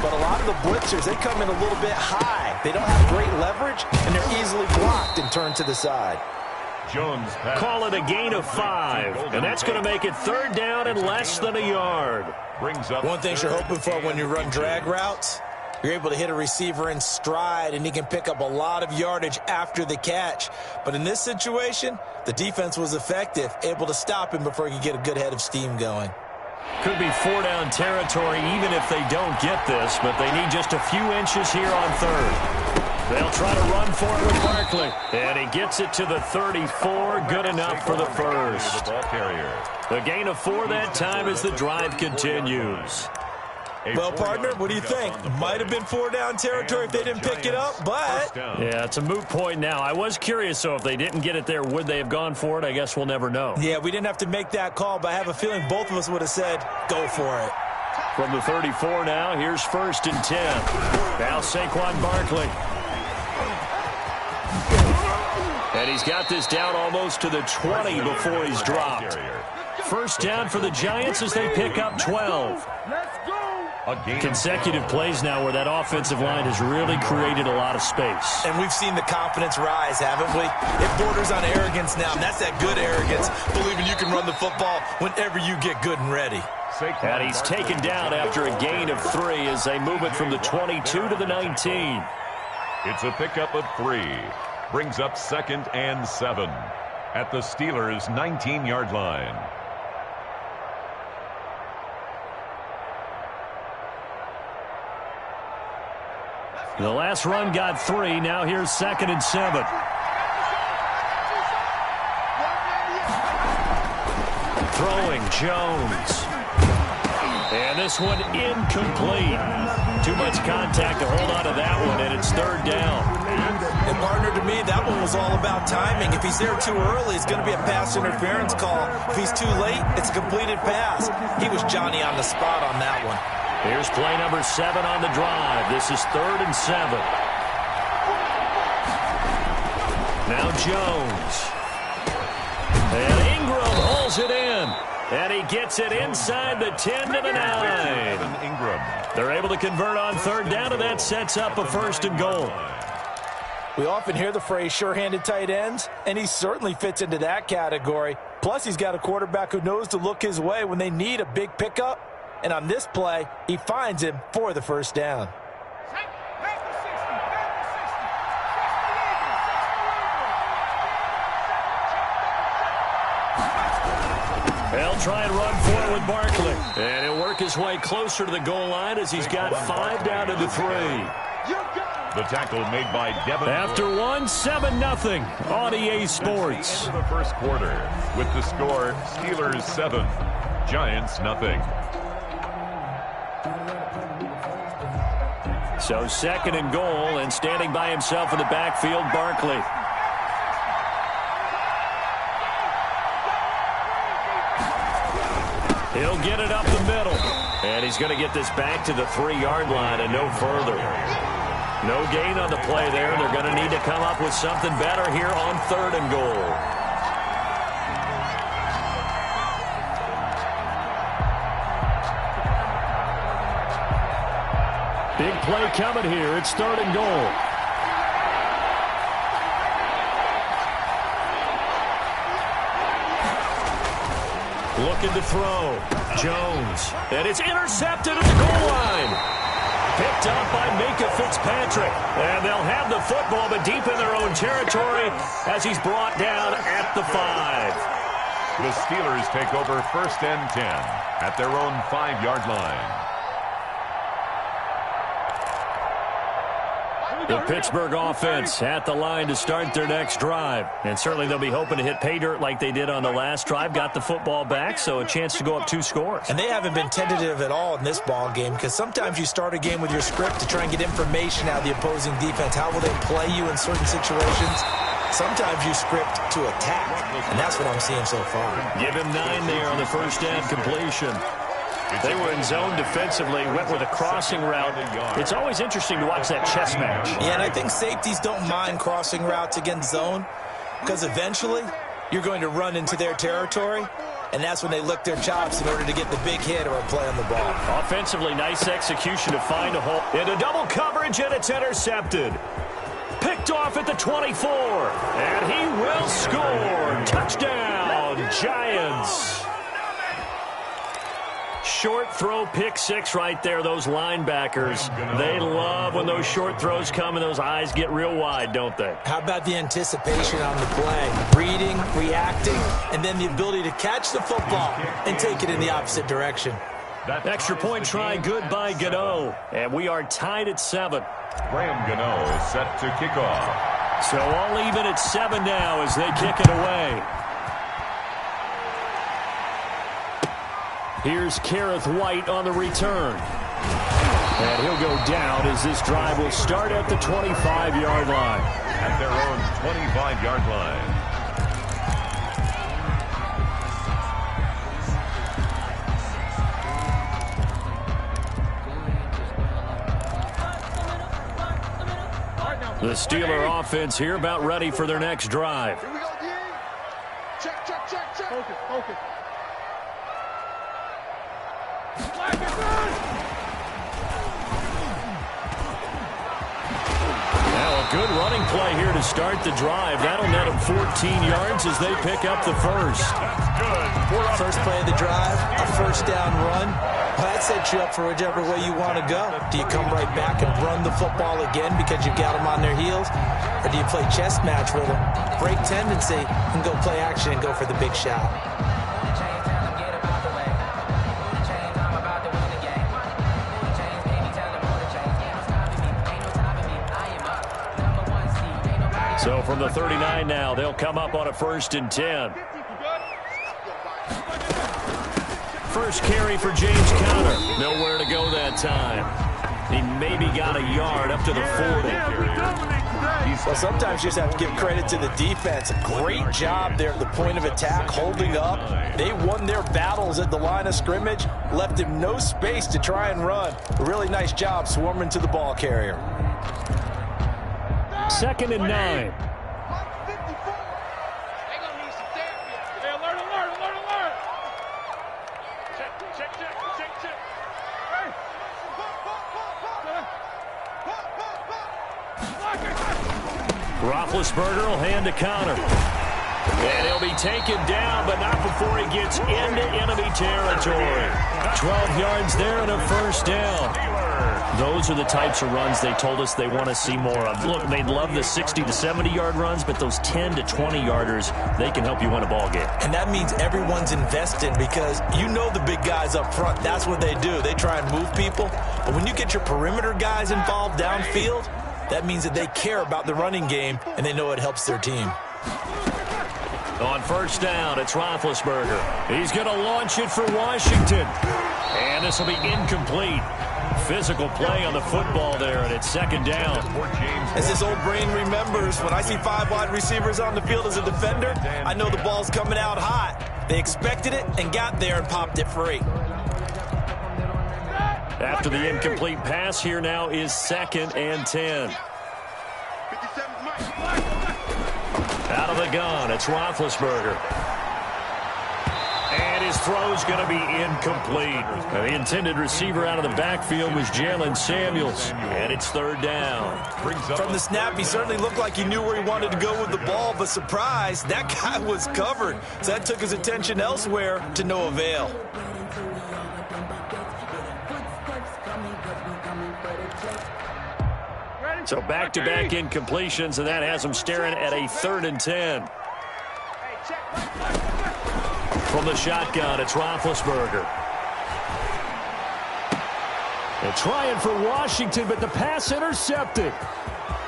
A: But a lot of the blitzers, they come in a little bit high. They don't have great leverage, and they're easily blocked and turned to the side.
C: Jones
B: call it a gain of 5, and that's going to make it 3rd down and less than a yard.
C: Brings up
A: one thing you're hoping for when you run drag routes, you're able to hit a receiver in stride, and he can pick up a lot of yardage after the catch. But in this situation, the defense was effective, able to stop him before he could get a good head of steam going.
B: Could be 4-down territory even if they don't get this, but they need just a few inches here on 3rd. They'll try to run for it with Barkley. And he gets it to the 34. Good enough for the first. The gain of 4 that time as the drive continues.
A: Well, partner, what do you think? Might have been 4-down territory if they didn't pick it up, but...
B: Yeah, it's a moot point now. I was curious, so if they didn't get it there, would they have gone for it? I guess we'll never know.
A: Yeah, we didn't have to make that call, but I have a feeling both of us would have said, go for it.
B: From the 34 now, here's 1st and 10. Now Saquon Barkley. And he's got this down almost to the 20 before he's dropped. 1st down for the Giants as they pick up 12. Consecutive plays now where that offensive line has really created a lot of space.
A: And we've seen the confidence rise, haven't we? It borders on arrogance now, and that's that good arrogance, believing you can run the football whenever you get good and ready.
B: And he's taken down after a gain of 3 as they move it from the 22 to the 19.
C: It's a pickup of 3. Brings up 2nd and 7 at the Steelers' 19-yard line.
B: The last run got 3. Now here's 2nd and 7. Throwing Jones. And this one incomplete. Too much contact to hold on to that one, and it's 3rd down.
A: And partner, to me, that one was all about timing. If he's there too early, it's going to be a pass interference call. If he's too late, it's a completed pass. He was Johnny on the spot on that one.
B: Here's play number 7 on the drive. This is 3rd and 7. Now Jones. And Ingram holds it in. And he gets it inside the 10 to the 9.
C: Ingram.
B: They're able to convert on 3rd down, and that sets up a 1st and goal.
A: We often hear the phrase sure-handed tight ends, and he certainly fits into that category. Plus, he's got a quarterback who knows to look his way when they need a big pickup. And on this play, he finds him for the 1st down.
B: They'll try and run forward with Barkley. And he'll work his way closer to the goal line as he's got 5 down to the 3.
C: The tackle made by Devin.
B: After 1, 7-0 on EA Sports.
C: Into the 1st quarter with the score Steelers 7, Giants 0.
B: So 2nd and goal, and standing by himself in the backfield, Barkley. He'll get it up the middle. And he's going to get this back to the 3-yard line and no further. No gain on the play there. They're going to need to come up with something better here on 3rd and goal. Big play coming here. It's 3rd and goal. Looking to throw. Jones. And it's intercepted at the goal line. Picked up by Minka Fitzpatrick. And they'll have the football, but deep in their own territory as he's brought down at the 5.
C: The Steelers take over 1st and 10 at their own 5-yard line.
B: The Pittsburgh offense at the line to start their next drive. And certainly they'll be hoping to hit pay dirt like they did on the last drive. Got the football back, so a chance to go up 2 scores.
A: And they haven't been tentative at all in this ball game, because sometimes you start a game with your script to try and get information out of the opposing defense. How will they play you in certain situations? Sometimes you script to attack, and that's what I'm seeing so far.
B: Give him 9 there on the 1st down completion. They were in zone defensively, went with a crossing route. It's always interesting to watch that chess match.
A: Yeah, and I think safeties don't mind crossing routes against zone, because eventually you're going to run into their territory, and that's when they lick their chops in order to get the big hit or a play on the ball.
B: Offensively, nice execution to find a hole. Into double coverage, and it's intercepted. Picked off at the 24, and he will score. Touchdown, Giants. Short throw, pick 6 right there. Those linebackers, they love when those short throws come and those eyes get real wide, don't they?
A: How about the anticipation on the play? Reading, reacting, and then the ability to catch the football and take it in the opposite direction.
B: Extra point try, good by Gano. And we are tied at 7.
C: Graham Gano set to kick off.
B: So all even at 7 now as they kick it away. Here's Kareth White on the return. And he'll go down as this drive will start at the 25-yard line.
C: At their own 25-yard line.
B: The Steeler offense here about ready for their next drive.
D: Here we go, D. Check, check, check, check. Focus, focus.
B: Now a good running play here to start the drive. That'll net them 14 yards as they pick up the first.
C: That's good.
A: First play of the drive, a first down run. Well, that sets you up for whichever way you want to go. Do you come right back and run the football again because you've got them on their heels? Or do you play chess match with them, break tendency, and go play action and go for the big shot?
B: So from the 39 now, they'll come up on a 1st and 10. First carry for James Conner. Nowhere to go that time. He maybe got a yard up to the 40.
A: Well, sometimes you just have to give credit to the defense. Great job there at the point of attack, holding up. They won their battles at the line of scrimmage, left him no space to try and run. A really nice job swarming to the ball carrier.
B: 2nd and 9. Roethlisberger will hand to Conner. And he'll be taken down, but not before he gets into enemy territory. 12 yards there and a first down. Those are the types of runs they told us they want to see more of. Look, they'd love the 60 to 70-yard runs, but those 10 to 20-yarders, they can help you win a ball game.
A: And that means everyone's invested because you know the big guys up front. That's what they do. They try and move people. But when you get your perimeter guys involved downfield, that means that they care about the running game, and they know it helps their team.
B: On first down, it's Roethlisberger. He's going to launch it for Washington. And this will be incomplete. Physical play on the football there, and it's 2nd down.
A: As this old brain remembers, when I see 5 wide receivers on the field as a defender, I know the ball's coming out hot. They expected it and got there and popped it free.
B: After the incomplete pass, here now is 2nd and 10. Out of the gun, it's Roethlisberger. And his throw's going to be incomplete. The intended receiver out of the backfield was Jalen Samuels. And it's 3rd down.
A: From the snap, he certainly looked like he knew where he wanted to go with the ball, but surprise, that guy was covered. So that took his attention elsewhere to no avail.
B: So back-to-back incompletions, and that has them staring at a 3rd and 10. From the shotgun, it's Roethlisberger. They're trying for Washington, but the pass intercepted.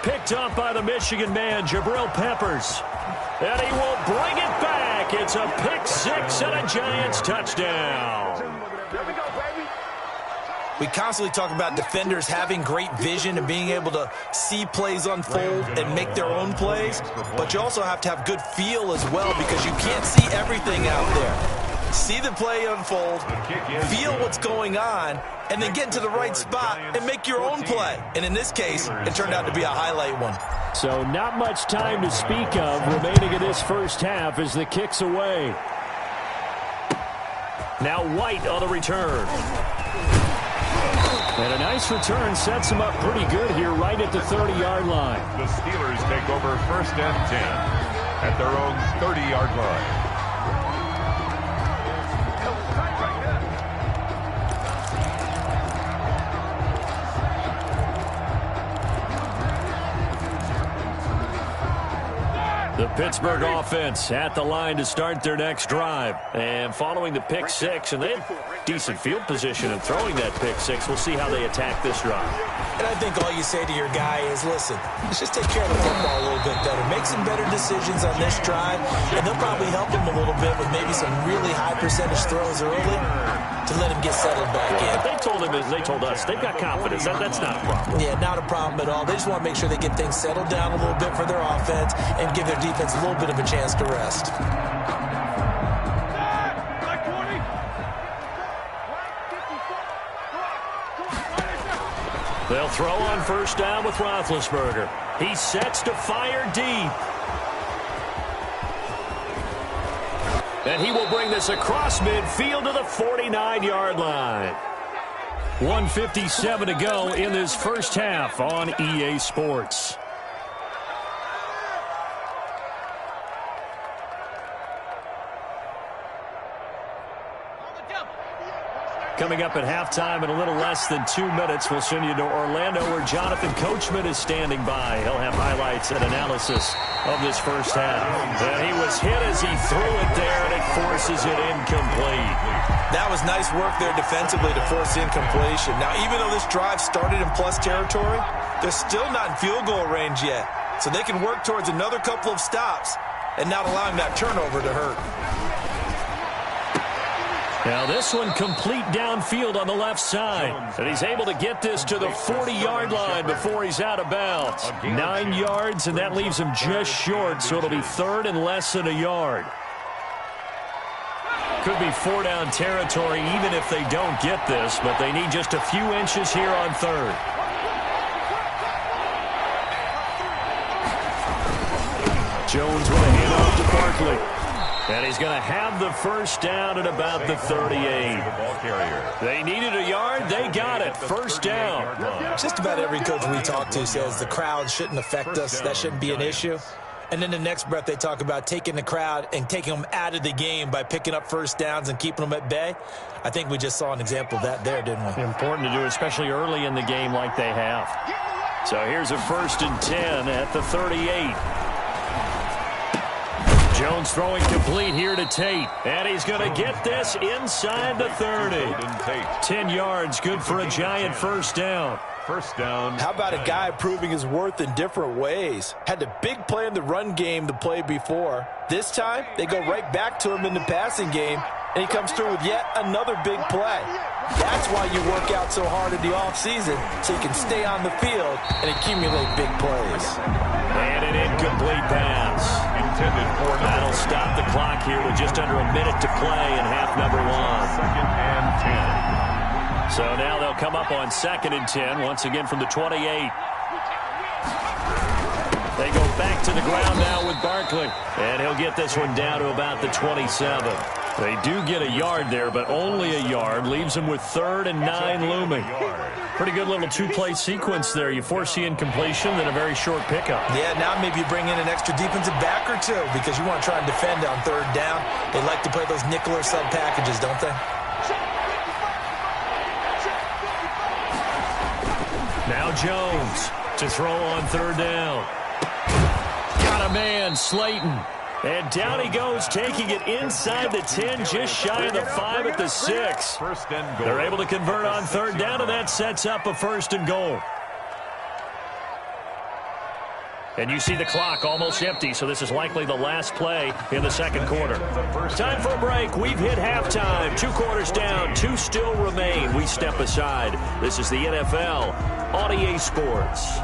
B: Picked up by the Michigan man, Jabril Peppers. And he will bring it back. It's a pick 6 and a Giants touchdown.
A: We constantly talk about defenders having great vision and being able to see plays unfold and make their own plays, but you also have to have good feel as well because you can't see everything out there. See the play unfold, feel what's going on, and then get to the right spot and make your own play. And in this case, it turned out to be a highlight one.
B: So not much time to speak of remaining in this first half as the kick's away. Now White on the return. And a nice return sets him up pretty good here right at the 30-yard line.
C: The Steelers take over 1st and 10 at their own 30-yard line.
B: The Pittsburgh offense at the line to start their next drive. And following the pick 6, and they had decent field position in throwing that pick 6. We'll see how they attack this drive.
A: And I think all you say to your guy is, listen, let's just take care of the football a little bit better. Make some better decisions on this drive, and they'll probably help him a little bit with maybe some really high percentage throws early to let him get settled back in.
B: They told him, as they told us, they've got confidence. That's not a problem.
A: Yeah, not a problem at all. They just want to make sure they get things settled down a little bit for their offense and give their defense a little bit of a chance to rest.
B: They'll throw on first down with Roethlisberger. He sets to fire deep. And he will bring this across midfield to the 49-yard line. 1:57 to go in this first half on EA Sports. Coming up at halftime in a little less than 2 minutes, we'll send you to Orlando where Jonathan Coachman is standing by. He'll have highlights and analysis of this first half. And he was hit as he threw it there, and it forces it incomplete.
A: That was nice work there defensively to force incompletion. Now, even though this drive started in plus territory, they're still not in field goal range yet. So they can work towards another couple of stops and not allowing that turnover to hurt.
B: Now this one complete downfield on the left side. And he's able to get this to the 40-yard line before he's out of bounds. 9 yards, and that leaves him just short, so it'll be third and less than a yard. Could be 4-down territory even if they don't get this, but they need just a few inches here on third. Jones with a handoff to Barkley. And he's going to have the first down at about the 38. They needed a yard. They got it. First down.
A: Just about every coach we talk to says the crowd shouldn't affect us. That shouldn't be an issue. And then the next breath they talk about taking the crowd and taking them out of the game by picking up first downs and keeping them at bay. I think we just saw an example of that there, didn't we?
B: Important to do, especially early in the game like they have. So here's a 1st and 10 at the 38. Jones throwing complete here to Tate. And he's going to get this inside the 30. 10 yards, good for a giant first down.
C: First down.
A: How about a guy proving his worth in different ways? Had the big play in the run game to play before. This time, they go right back to him in the passing game, and he comes through with yet another big play. That's why you work out so hard in the offseason, so you can stay on the field and accumulate big plays.
B: And an incomplete pass.
C: Intended for
B: that'll stop the clock here with just under a minute to play in half number 1.
C: 2nd and 10.
B: So now they'll come up on 2nd and 10, once again from the 28. They go back to the ground now with Barkley. And he'll get this one down to about the 27. They do get a yard there, but only a yard. Leaves them with 3rd and 9 looming. Pretty good little two-play sequence there. You force the incompletion, then a very short pickup.
A: Yeah, now maybe you bring in an extra defensive back or two because you want to try and defend on 3rd down. They like to play those nickel or sub packages, don't they?
B: Now Jones to throw on 3rd down. Got a man, Slayton. And down he goes, taking it inside the 10, just shy of the 5 at the 6. They're able to convert on 3rd down, and that sets up a 1st and goal. And you see the clock almost empty, so this is likely the last play in the 2nd quarter. Time for a break. We've hit halftime. 2 quarters down, 2 still remain. We step aside. This is the NFL on EA Sports.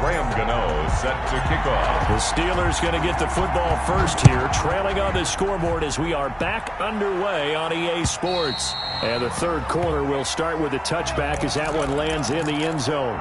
C: Graham Gano set to kick off.
B: The Steelers going to get the football first here, trailing on the scoreboard as we are back underway on EA Sports. And the 3rd quarter will start with a touchback as that one lands in the end zone.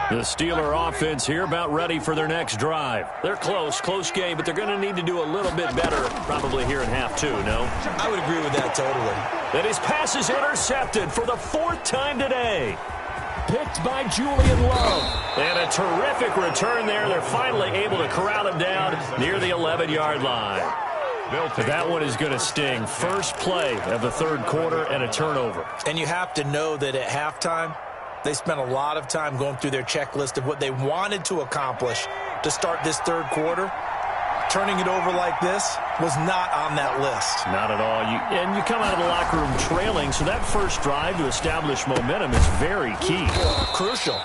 B: The Steeler offense here about ready for their next drive. They're close game, but they're going to need to do a little bit better probably here in half 2, no?
A: I would agree with that totally.
B: And his pass is intercepted for the 4th time today. Picked by Julian Love. And a terrific return there. They're finally able to corral him down near the 11-yard line. That one is going to sting. First play of the 3rd quarter and a turnover.
A: And you have to know that at halftime, they spent a lot of time going through their checklist of what they wanted to accomplish to start this 3rd quarter. Turning it over like this was not on that list.
B: Not at all. You come out of the locker room trailing, so that first drive to establish momentum is very key.
A: Crucial.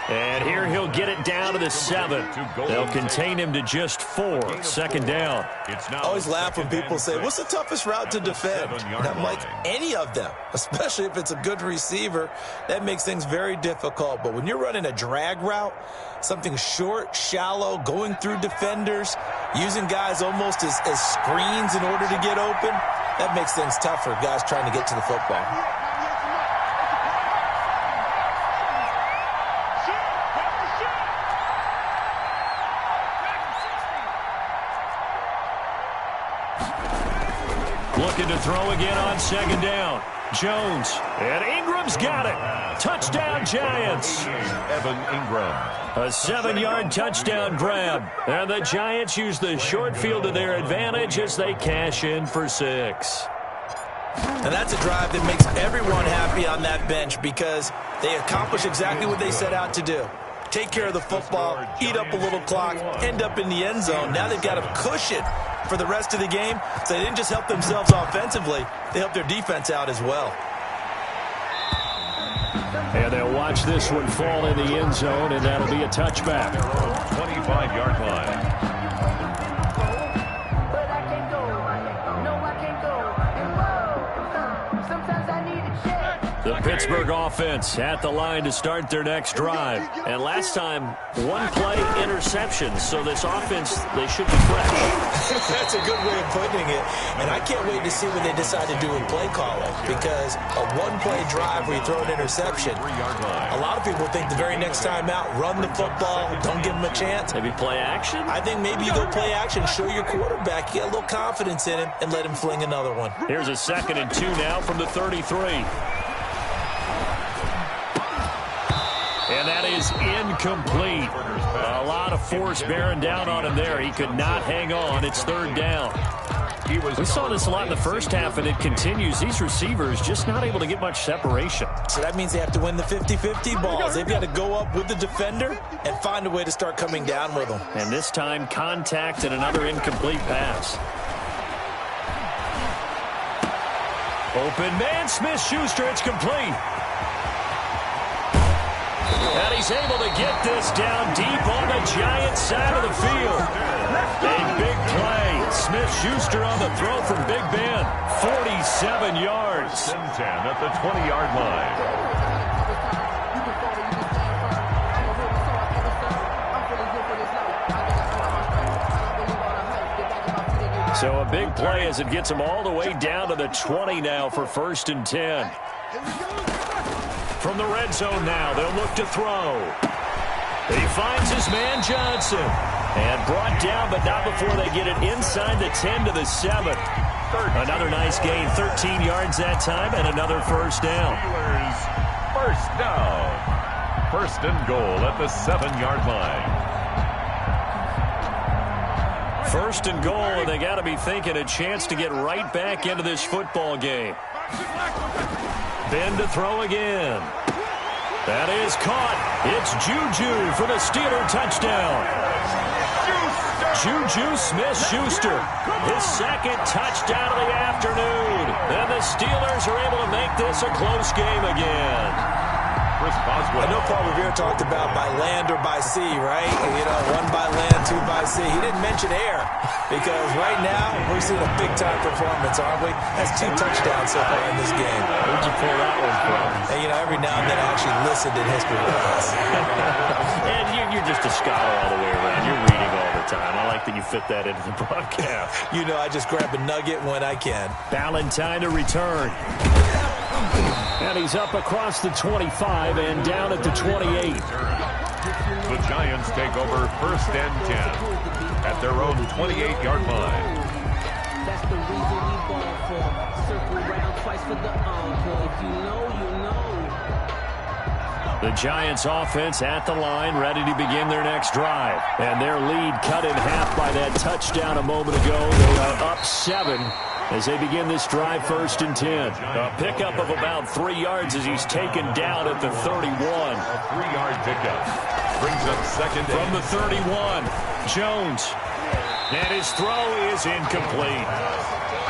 B: And here he'll get it down to the 7. They'll contain him to just 4. 2nd down.
A: I always laugh when people say, what's the toughest route to defend? And I'm like, any of them, especially if it's a good receiver. That makes things very difficult. But when you're running a drag route, something short, shallow, going through defenders, using guys almost as screens in order to get open, that makes things tough for guys trying to get to the football.
B: Looking to throw again on 2nd down. Jones, and Ingram's got it. Touchdown, Giants.
C: Evan Ingram.
B: A 7-yard touchdown grab. And the Giants use the short field to their advantage as they cash in for 6.
A: And that's a drive that makes everyone happy on that bench because they accomplish exactly what they set out to do. Take care of the football, eat up a little clock, end up in the end zone. Now they've got a cushion for the rest of the game, so they didn't just help themselves offensively, they helped their defense out as well.
B: And they'll watch this one fall in the end zone, and that'll be a touchback.
C: 25-yard line.
B: The Pittsburgh offense at the line to start their next drive. And last time, 1-play interceptions. So this offense, they should be fresh.
A: That's a good way of putting it. And I can't wait to see what they decide to do with play calling. Because a 1-play drive where you throw an interception, a lot of people think the very next time out, run the football, don't give them a chance.
B: Maybe play action?
A: I think maybe you go play action, show your quarterback, you get a little confidence in him, and let him fling another one.
B: Here's a 2nd and 2 now from the 33. And that is incomplete. A lot of force bearing down on him there. He could not hang on. It's 3rd down. We saw this a lot in the first half, and it continues. These receivers just not able to get much separation.
A: So that means they have to win the 50-50 balls. They've got to go up with the defender and find a way to start coming down with them.
B: And this time, contact and another incomplete pass. Open man, Smith-Schuster. It's complete. And he's able to get this down deep on the Giants side of the field. A big play. Smith-Schuster on the throw from Big Ben. 47 yards.
C: 10 at the 20-yard
B: line. So a big play as it gets him all the way down to the 20 now for 1st and 10. From the red zone now, they'll look to throw. He finds his man Johnson. And brought down, but not before they get it inside the 10 to the 7. Another nice gain, 13 yards that time, and another 1st down.
C: Steelers, 1st down. 1st and goal at the 7-yard line.
B: 1st and goal, and they got to be thinking a chance to get right back into this football game. Ben to throw again. That is caught. It's Juju for the Steeler touchdown. Juju Smith-Schuster, his 2nd touchdown of the afternoon. And the Steelers are able to make this a close game again.
A: I know Paul Revere talked about by land or by sea, right? You know, 1 by land, 2 by sea. He didn't mention air because right now we're seeing a big-time performance, aren't we? That's 2 touchdowns so far in this game.
B: Where'd you pull that one from?
A: And, you know, every now and then I actually listened in history class.
B: And you're just a scholar all the way around. You're reading all the time. I like that you fit that into the broadcast.
A: You know, I just grab a nugget when I can.
B: Ballantyne to return. And he's up across the 25 and down at the 28.
C: The Giants take over 1st and 10 at their own 28-yard line.
F: That's the reason we ball for. Circle round twice for the encore. If you know, you know.
B: The Giants offense at the line, ready to begin their next drive. And their lead cut in half by that touchdown a moment ago. They are up 7 as they begin this drive 1st and 10. A pickup of about 3 yards as he's taken down at the 31.
C: A 3-yard pickup brings up 2nd
B: from the 31. Jones. And his throw is incomplete.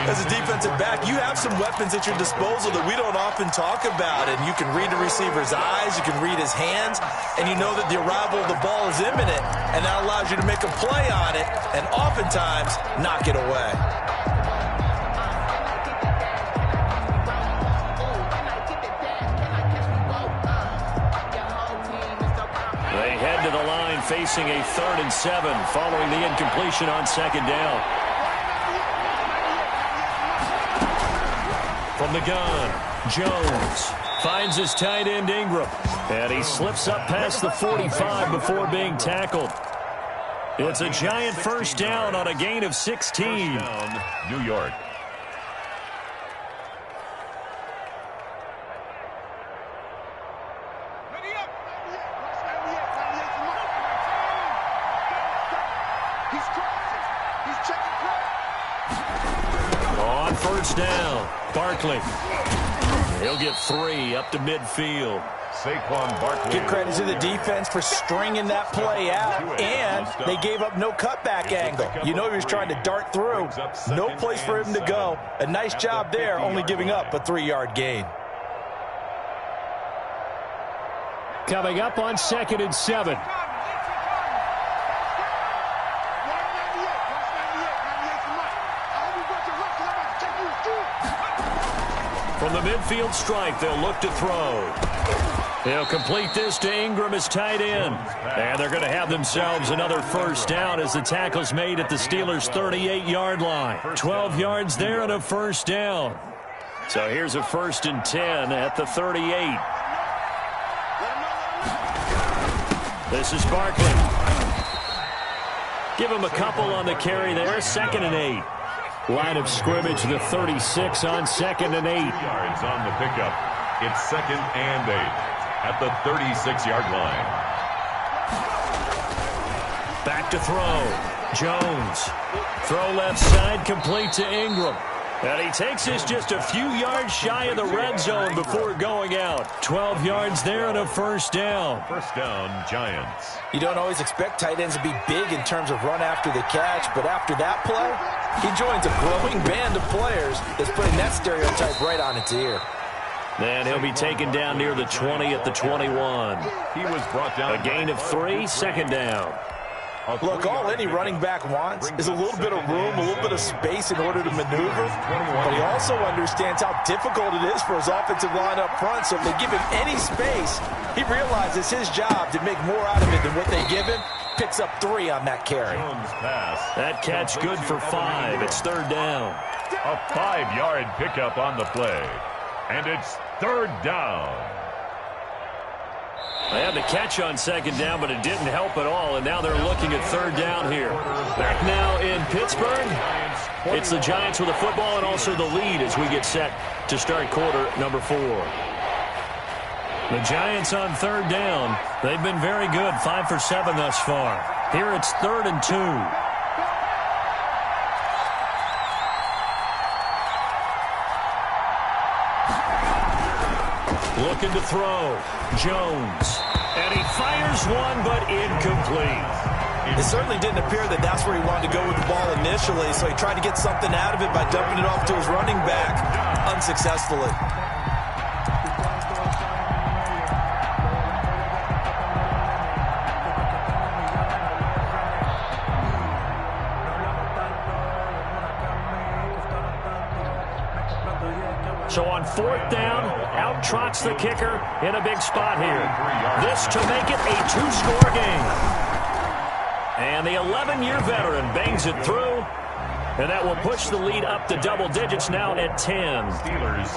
A: As a defensive back, you have some weapons at your disposal that we don't often talk about. And you can read the receiver's eyes, you can read his hands, and you know that the arrival of the ball is imminent, and that allows you to make a play on it and oftentimes knock it away.
B: They head to the line facing a 3rd and 7 following the incompletion on 2nd down. From the gun, Jones finds his tight end Ingram, and he slips up past the 45 before being tackled. It's a giant first down on a gain of 16.
C: First down, New York.
B: On first down, Barkley. He'll get 3 up to midfield.
C: Saquon Barkley.
A: Give credit to the defense for stringing that play out, and they gave up no cutback angle. You know he was trying to dart through. No place for him to go. A nice job there, only giving up a 3-yard gain.
B: Coming up on 2nd and 7. From the midfield stripe, they'll look to throw. He'll complete this to Ingram as tight end. And they're going to have themselves another first down as the tackle's made at the Steelers' 38-yard line. 12 yards there and a first down. So here's a 1st and 10 at the 38. This is Barkley. Give him a couple on the carry there. 2nd and 8. Line of scrimmage, the 36 on 2nd and 8.
C: Yards on the pickup. It's 2nd and 8 at the 36-yard line.
B: Back to throw. Jones. Throw left side, complete to Ingram. And he takes this just a few yards shy of the red zone before going out. 12 yards there and a first down.
C: First down, Giants.
A: You don't always expect tight ends to be big in terms of run after the catch, but after that play, he joins a growing band of players that's putting that stereotype right on its ear.
B: Then he'll be taken down near the 20 at the 21.
C: He was brought down.
B: A gain of 3, 2nd down.
A: Look, all any running back wants is a little bit of room, a little bit of space in order to maneuver. But he also understands how difficult it is for his offensive line up front. So if they give him any space, he realizes his job to make more out of it than what they give him. Picks up 3 on that carry.
B: That catch good for 5. It's 3rd down.
C: A 5-yard pickup on the play. And it's 3rd down.
B: They had the catch on 2nd down, but it didn't help at all, and now they're looking at 3rd down here. Back now in Pittsburgh, it's the Giants with the football and also the lead as we get set to start quarter number 4. The Giants on 3rd down. They've been very good, 5 for 7 thus far. Here it's 3rd and 2. Looking to throw. Jones. And he fires one, but incomplete.
A: It certainly didn't appear that that's where he wanted to go with the ball initially, so he tried to get something out of it by dumping it off to his running back unsuccessfully.
B: So on 4th down, out trots the kicker in a big spot here. This to make it a 2-score game. And the 11-year veteran bangs it through. And that will push the lead up to double digits now at 10.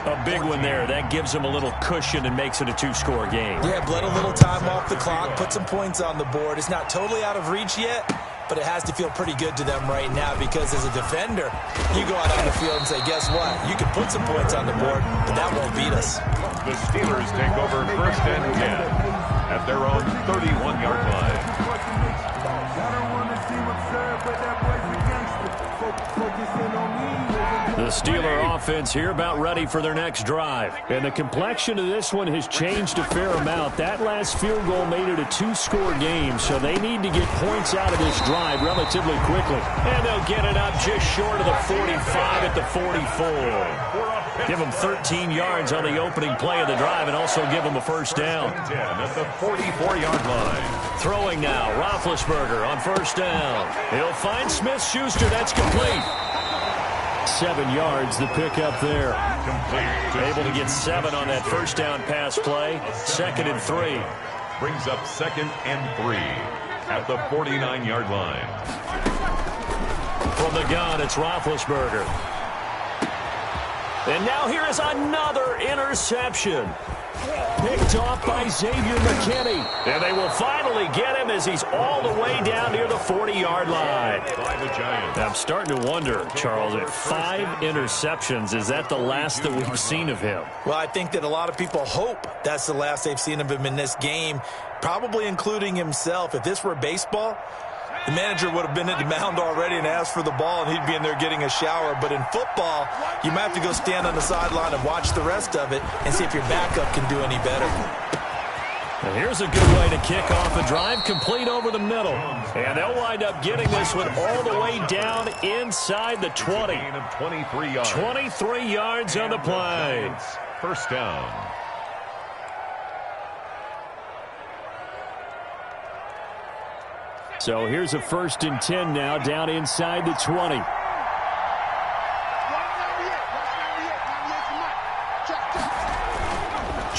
B: A big one there. That gives them a little cushion and makes it a 2-score game.
A: Yeah, bled a little time off the clock, put some points on the board. It's not totally out of reach yet, but it has to feel pretty good to them right now because as a defender, you go out on the field and say, guess what? You can put some points on the board, but that won't beat us.
C: The Steelers take over 1st and 10 at their own 31-yard line.
B: The Steeler offense here about ready for their next drive. And the complexion of this one has changed a fair amount. That last field goal made it a 2-score game, so they need to get points out of this drive relatively quickly. And they'll get it up just short of the 45 at the 44. Give them 13 yards on the opening play of the drive and also give them a first down.
C: 10 at the 44-yard line.
B: Throwing now, Roethlisberger on first down. He'll find Smith-Schuster. That's complete. 7 yards, the pickup there. Able to get 7 on that first down pass play. 2nd and 3.
C: Brings up 2nd and 3 at the 49-yard line.
B: From the gun, it's Roethlisberger. And now here is another interception. Picked off by Xavier McKinney. And they will finally get him as he's all the way down near the 40-yard line. I'm starting to wonder, Charles, at 5 interceptions, is that the last that we've seen of him?
A: Well, I think that a lot of people hope that's the last they've seen of him in this game, probably including himself. If this were baseball, the manager would have been at the mound already and asked for the ball, and he'd be in there getting a shower. But in football, you might have to go stand on the sideline and watch the rest of it and see if your backup can do any better.
B: And here's a good way to kick off a drive, complete over the middle. And they'll wind up getting this one all the way down inside the 20.
C: 23 yards.
B: 23 yards on the play.
C: First down.
B: So here's a 1st and 10 now, down inside the 20.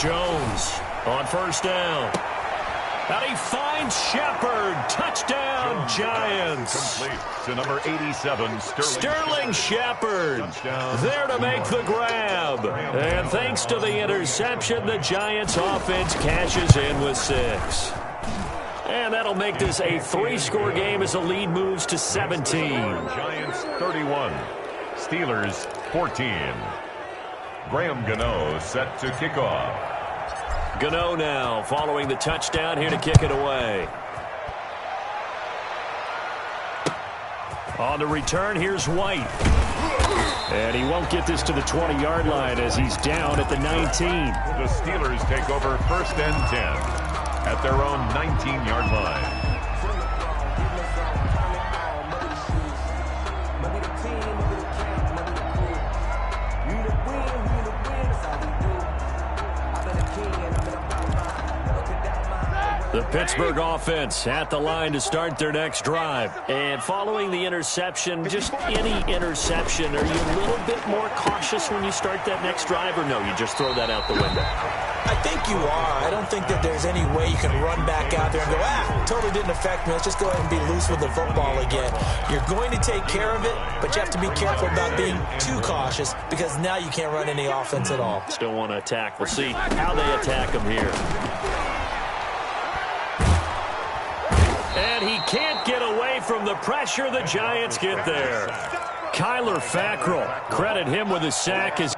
B: Jones on first down. And he finds Shepard. Touchdown, Giants.
C: Complete to number 87,
B: Sterling Shepard. There to make the grab. And thanks to the interception, the Giants offense cashes in with 6. And that'll make this a 3-score game as the lead moves to 17.
C: Giants 31, Steelers 14. Graham Gano set to kick off.
B: Gano now following the touchdown here to kick it away. On the return, here's White. And he won't get this to the 20-yard line as he's down at the 19.
C: The Steelers take over 1st and 10. At their own 19-yard line.
B: The Pittsburgh offense at the line to start their next drive. And following the interception, just any interception, are you a little bit more cautious when you start that next drive, or no, you just throw that out the window?
A: I think you are. I don't think that there's any way you can run back out there and go, totally didn't affect me. Let's just go ahead and be loose with the football again. You're going to take care of it, but you have to be careful about being too cautious because now you can't run any offense at all.
B: Still want to attack. We'll see how they attack them here. And he can't get away from the pressure. The Giants get there. Kyler Fackrell, credit him with a sack as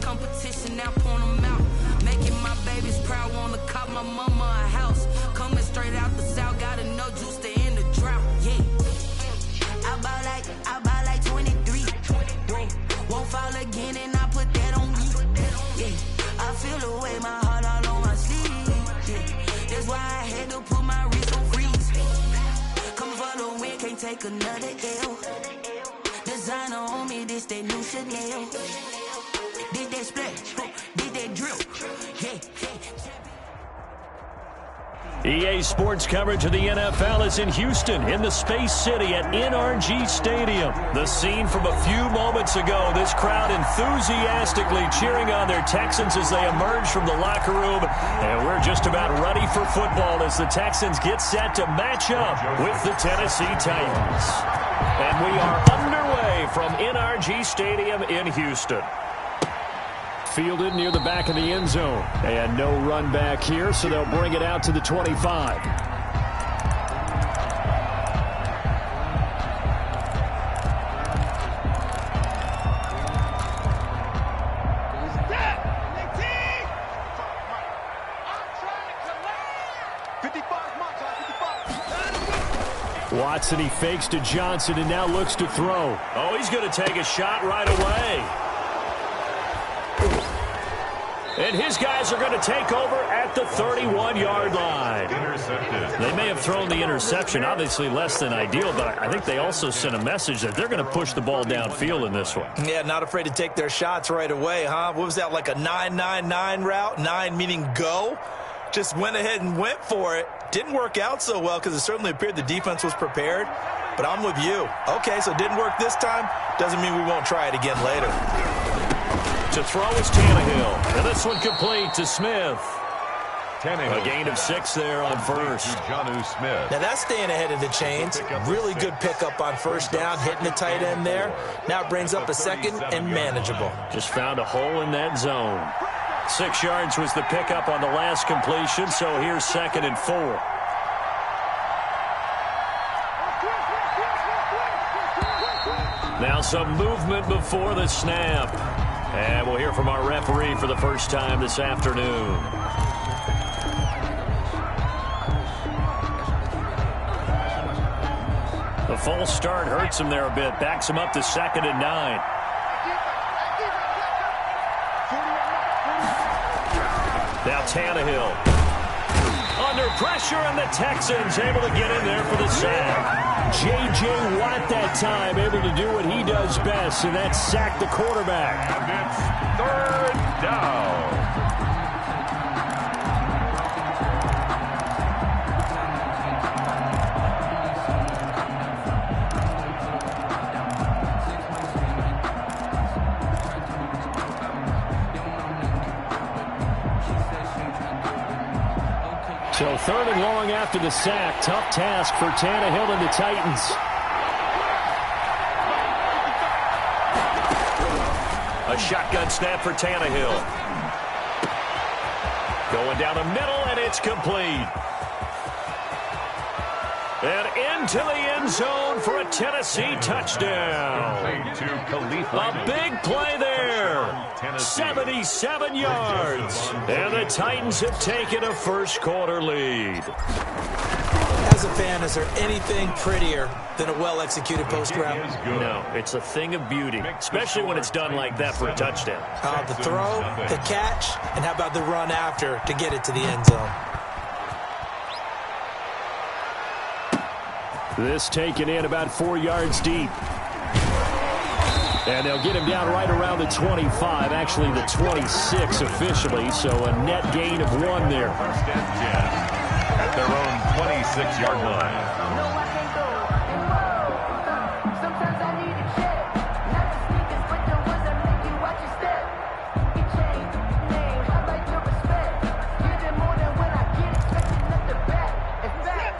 I: competition, now point them out. Making my babies proud, wanna cop my mama a house. Coming straight take another L. Designer on me, this that new Chanel. This that splash, this that drip. Yeah.
B: EA Sports coverage of the NFL is in Houston, in the Space City at NRG Stadium. The scene from a few moments ago, this crowd enthusiastically cheering on their Texans as they emerge from the locker room. And we're just about ready for football as the Texans get set to match up with the Tennessee Titans. And we are underway from NRG Stadium in Houston. Fielded near the back of the end zone. And no run back here, so they'll bring it out to the 25. Watson, he fakes to Johnson and now looks to throw. Oh, he's going to take a shot right away. And his guys are going to take over at the 31-yard line.
C: Intercepted.
B: They may have thrown the interception, obviously less than ideal, but I think they also sent a message that they're going to push the ball downfield in this one.
A: Yeah, not afraid to take their shots right away, huh? What was that, like a 9-9-9 route? 9 meaning go? Just went ahead and went for it. Didn't work out so well because it certainly appeared the defense was prepared. But I'm with you. Okay, so it didn't work this time. Doesn't mean we won't try it again later.
B: To throw is Tannehill. And this one complete to Smith.
C: Tannehill.
B: A gain of 6 there on first.
C: Jonnu Smith.
A: Now that's staying ahead of the chains. Really good pickup on first down, hitting the tight end there. Now it brings up a second and manageable.
B: Just found a hole in that zone. 6 yards was the pickup on the last completion, so here's 2nd and 4. Now some movement before the snap. And we'll hear from our referee for the first time this afternoon. The false start hurts him there a bit. Backs him up to 2nd and 9. Now Tannehill. Under pressure, and the Texans able to get in there for the sack. J.J. Watt that time able to do what he does best, and that's sack the quarterback.
C: And it's 3rd down.
B: So 3rd and long after the sack. Tough task for Tannehill and the Titans. A shotgun snap for Tannehill. Going down the middle, and it's complete. And into the end zone for a Tennessee touchdown. A big play there. 77 yards. And the Titans have taken a first-quarter lead.
A: As a fan, is there anything prettier than a well-executed post route?
B: No, it's a thing of beauty, especially when it's done like that for a touchdown.
A: The throw, the catch, and how about the run after to get it to the end zone?
B: This taken in about 4 yards deep. And they'll get him down right around the 25, actually the 26 officially, so a net gain of 1 there.
C: First and 10 at their own 26-yard line.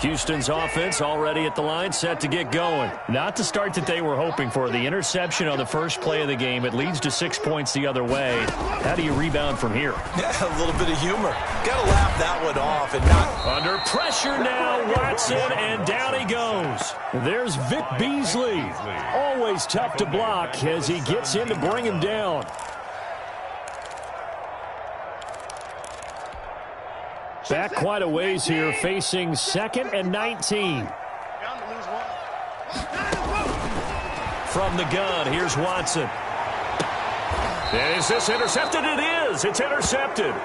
B: Houston's offense already at the line, set to get going. Not the start that they were hoping for. The interception on the first play of the game, it leads to 6 points the other way. How do you rebound from here?
A: Yeah, a little bit of humor. Got to laugh that one off and not...
B: Under pressure now, Watson, and down he goes. There's Vic Beasley. Always tough to block as he gets in to bring him down. Back quite a ways here, facing 2nd and 19. From the gun, here's Watson. And is this intercepted? It is. It's intercepted.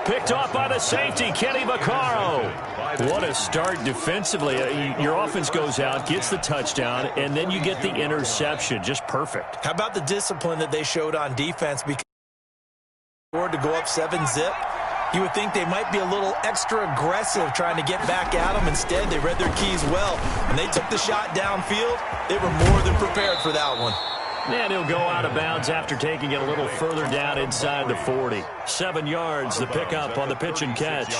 B: Picked off by the safety, Kenny Vaccaro. What a start defensively. Your offense goes out, gets the touchdown, and then you get the interception. Just perfect.
A: How about the discipline that they showed on defense? Because to go up 7-zip, you would think they might be a little extra aggressive trying to get back at them. Instead, they read their keys well. When they took the shot downfield, they were more than prepared for that one.
B: And he'll go out of bounds after taking it a little further down inside the 40. 7 yards, the pickup on the pitch and catch.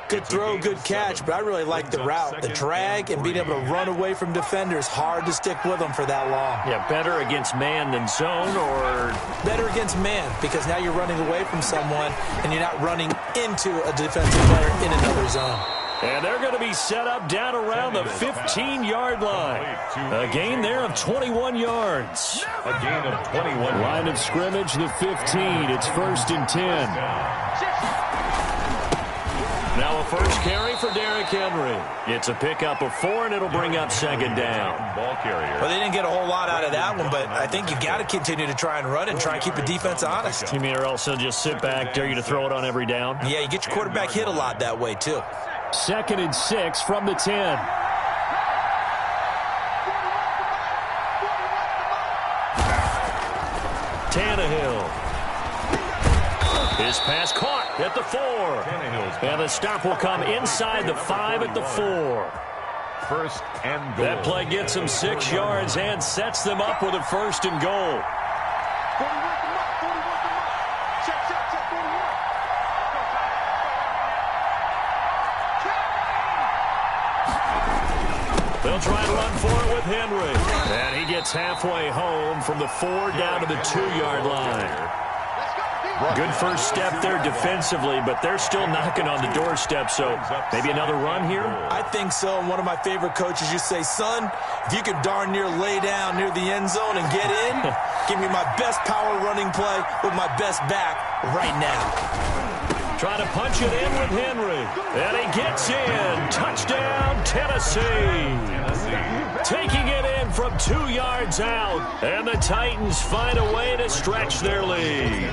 A: Good throw, good catch, but I really like the route. The drag and being able to run away from defenders, hard to stick with them for that long.
B: Yeah, better against man than zone, or?
A: Better against man, because now you're running away from someone and you're not running into a defensive player in another zone.
B: And they're going to be set up down around the 15-yard line. A gain there of 21 yards.
C: A gain of 21.
B: Line of scrimmage, the 15. It's 1st and 10. Now a first carry for Derrick Henry. It's a pickup of 4, and it'll bring up 2nd down.
C: Ball carrier.
A: Well, they didn't get a whole lot out of that one, but I think you got to continue to try and run and try and keep the defense honest.
B: You mean or also just sit back, dare you to throw it on every down?
A: Yeah, you get your quarterback hit a lot that way, too.
B: 2nd and 6 from the 10. Tannehill. His pass caught at the 4. And the stop will come inside the 5 at the 4.
C: 1st and goal.
B: That play gets them 6 yards and sets them up with a 1st and goal. They'll try to run for it with Henry. And he gets halfway home from the 4 down to the 2-yard line. Good first step there defensively, but they're still knocking on the doorstep, so maybe another run here?
A: I think so. And one of my favorite coaches used to say, son, if you can darn near lay down near the end zone and get in, give me my best power running play with my best back right now.
B: Trying to punch it in with Henry. And he gets in. Touchdown, Tennessee. Taking it in from 2 yards out. And the Titans find a way to stretch their lead.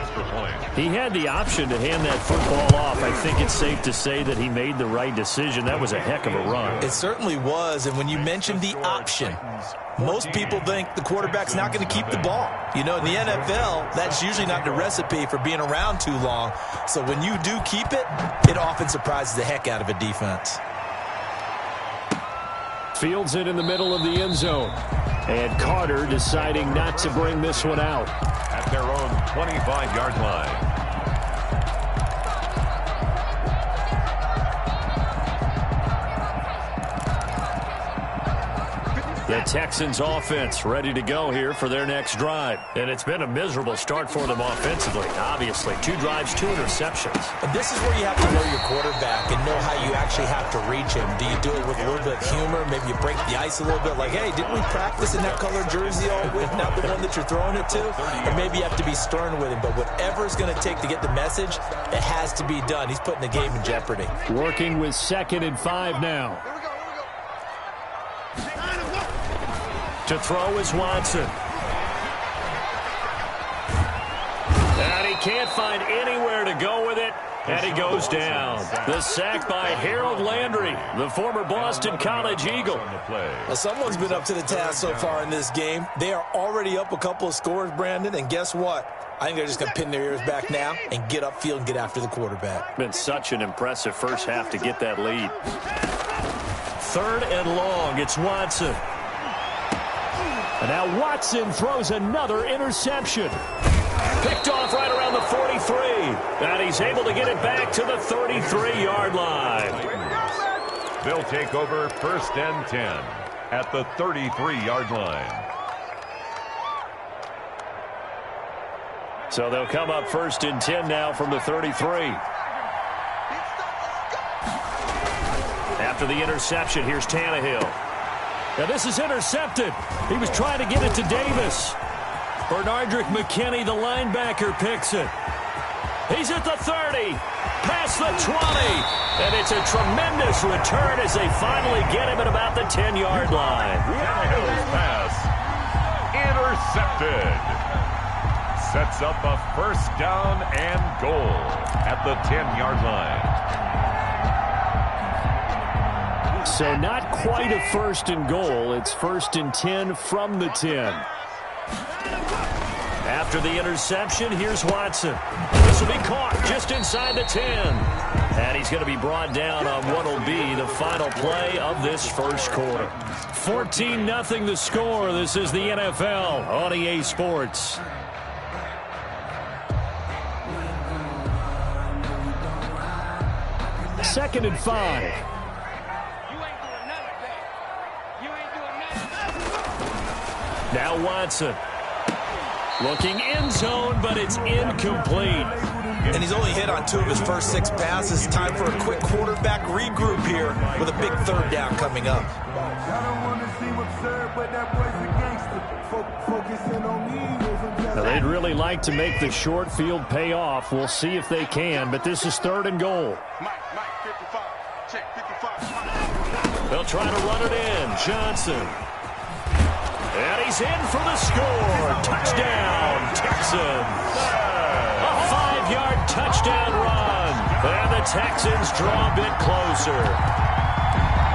B: He had the option to hand that football off. I think it's safe to say that he made the right decision. That was a heck of a run.
A: It certainly was. And when you mentioned the option, most people think the quarterback's not going to keep the ball. You know, in the NFL, that's usually not the recipe for being around too long. So when you do keep it, it often surprises the heck out of a defense.
B: Fields it in the middle of the end zone. And Carter deciding not to bring this one out.
C: At their own 25-yard line.
B: The Texans offense ready to go here for their next drive. And it's been a miserable start for them offensively, obviously. 2 drives, 2 interceptions.
A: And this is where you have to know your quarterback and know how you actually have to reach him. Do you do it with a little bit of humor? Maybe you break the ice a little bit like, hey, didn't we practice in that colored jersey all week? Not the one that you're throwing it to? Or maybe you have to be stern with him. But whatever it's going to take to get the message, it has to be done. He's putting the game in jeopardy.
B: Working with 2nd and 5 now. To throw is Watson. And he can't find anywhere to go with it. And he goes down. The sack by Harold Landry, the former Boston College Eagle.
A: Well, someone's been up to the task so far in this game. They are already up a couple of scores, Brandon. And guess what? I think they're just going to pin their ears back now and get upfield and get after the quarterback.
B: Been such an impressive first half to get that lead. 3rd and long. It's Watson. And now Watson throws another interception. Picked off right around the 43. And he's able to get it back to the 33-yard line.
C: They'll take over 1st and 10 at the 33-yard line.
B: So they'll come up 1st and 10 now from the 33. After the interception, here's Tannehill. Now this is intercepted. He was trying to get it to Davis. Bernardrick McKinney, the linebacker, picks it. He's at the 30, past the 20, and it's a tremendous return as they finally get him at about the 10-yard line.
C: Tannehill's pass intercepted. Sets up a 1st down and goal at the 10-yard line.
B: So not quite a 1st and goal. It's 1st and 10 from the 10. After the interception, here's Watson. This will be caught just inside the 10. And he's going to be brought down on what will be the final play of this first quarter. 14-0 the score. This is the NFL on EA Sports. Second and 5. Now Watson. Looking end zone, but it's incomplete.
A: And he's only hit on 2 of his first 6 passes. Time for a quick quarterback regroup here with a big 3rd down coming up.
B: Now they'd really like to make the short field pay off. We'll see if they can, but this is 3rd and goal. They'll try to run it in. Johnson. And he's in for the score. Touchdown, Texans. A 5-yard touchdown run. And the Texans draw a bit closer.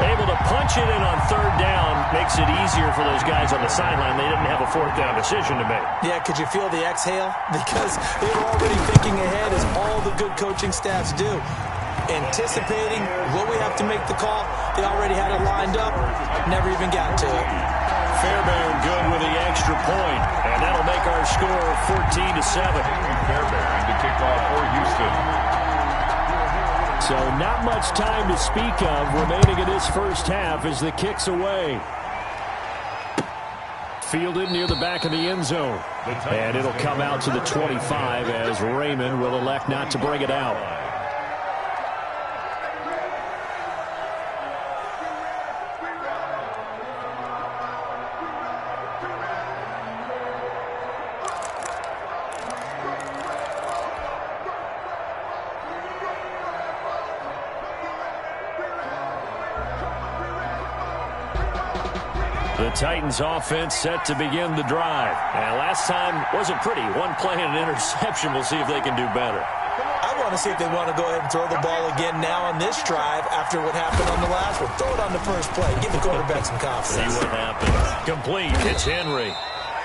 B: Able to punch it in on 3rd down makes it easier for those guys on the sideline. They didn't have a 4th down decision to make.
A: Yeah, could you feel the exhale? Because they were already thinking ahead, as all the good coaching staffs do. Anticipating, will we have to make the call? They already had it lined up, never even got to it.
B: Fairbairn good with the extra point, and that'll make our score 14-7.
C: Fairbairn to kick off for Houston.
B: So not much time to speak of remaining in this first half as the kick's away. Fielded near the back of the end zone. And it'll come out to the 25 as Raymond will elect not to bring it out. The Titans offense set to begin the drive. And last time wasn't pretty. 1 play and an interception. We'll see if they can do better.
A: I want to see if they want to go ahead and throw the ball again now on this drive after what happened on the last one. Throw it on the first play. Give the quarterback some confidence.
B: See what happens. Complete. It's Henry.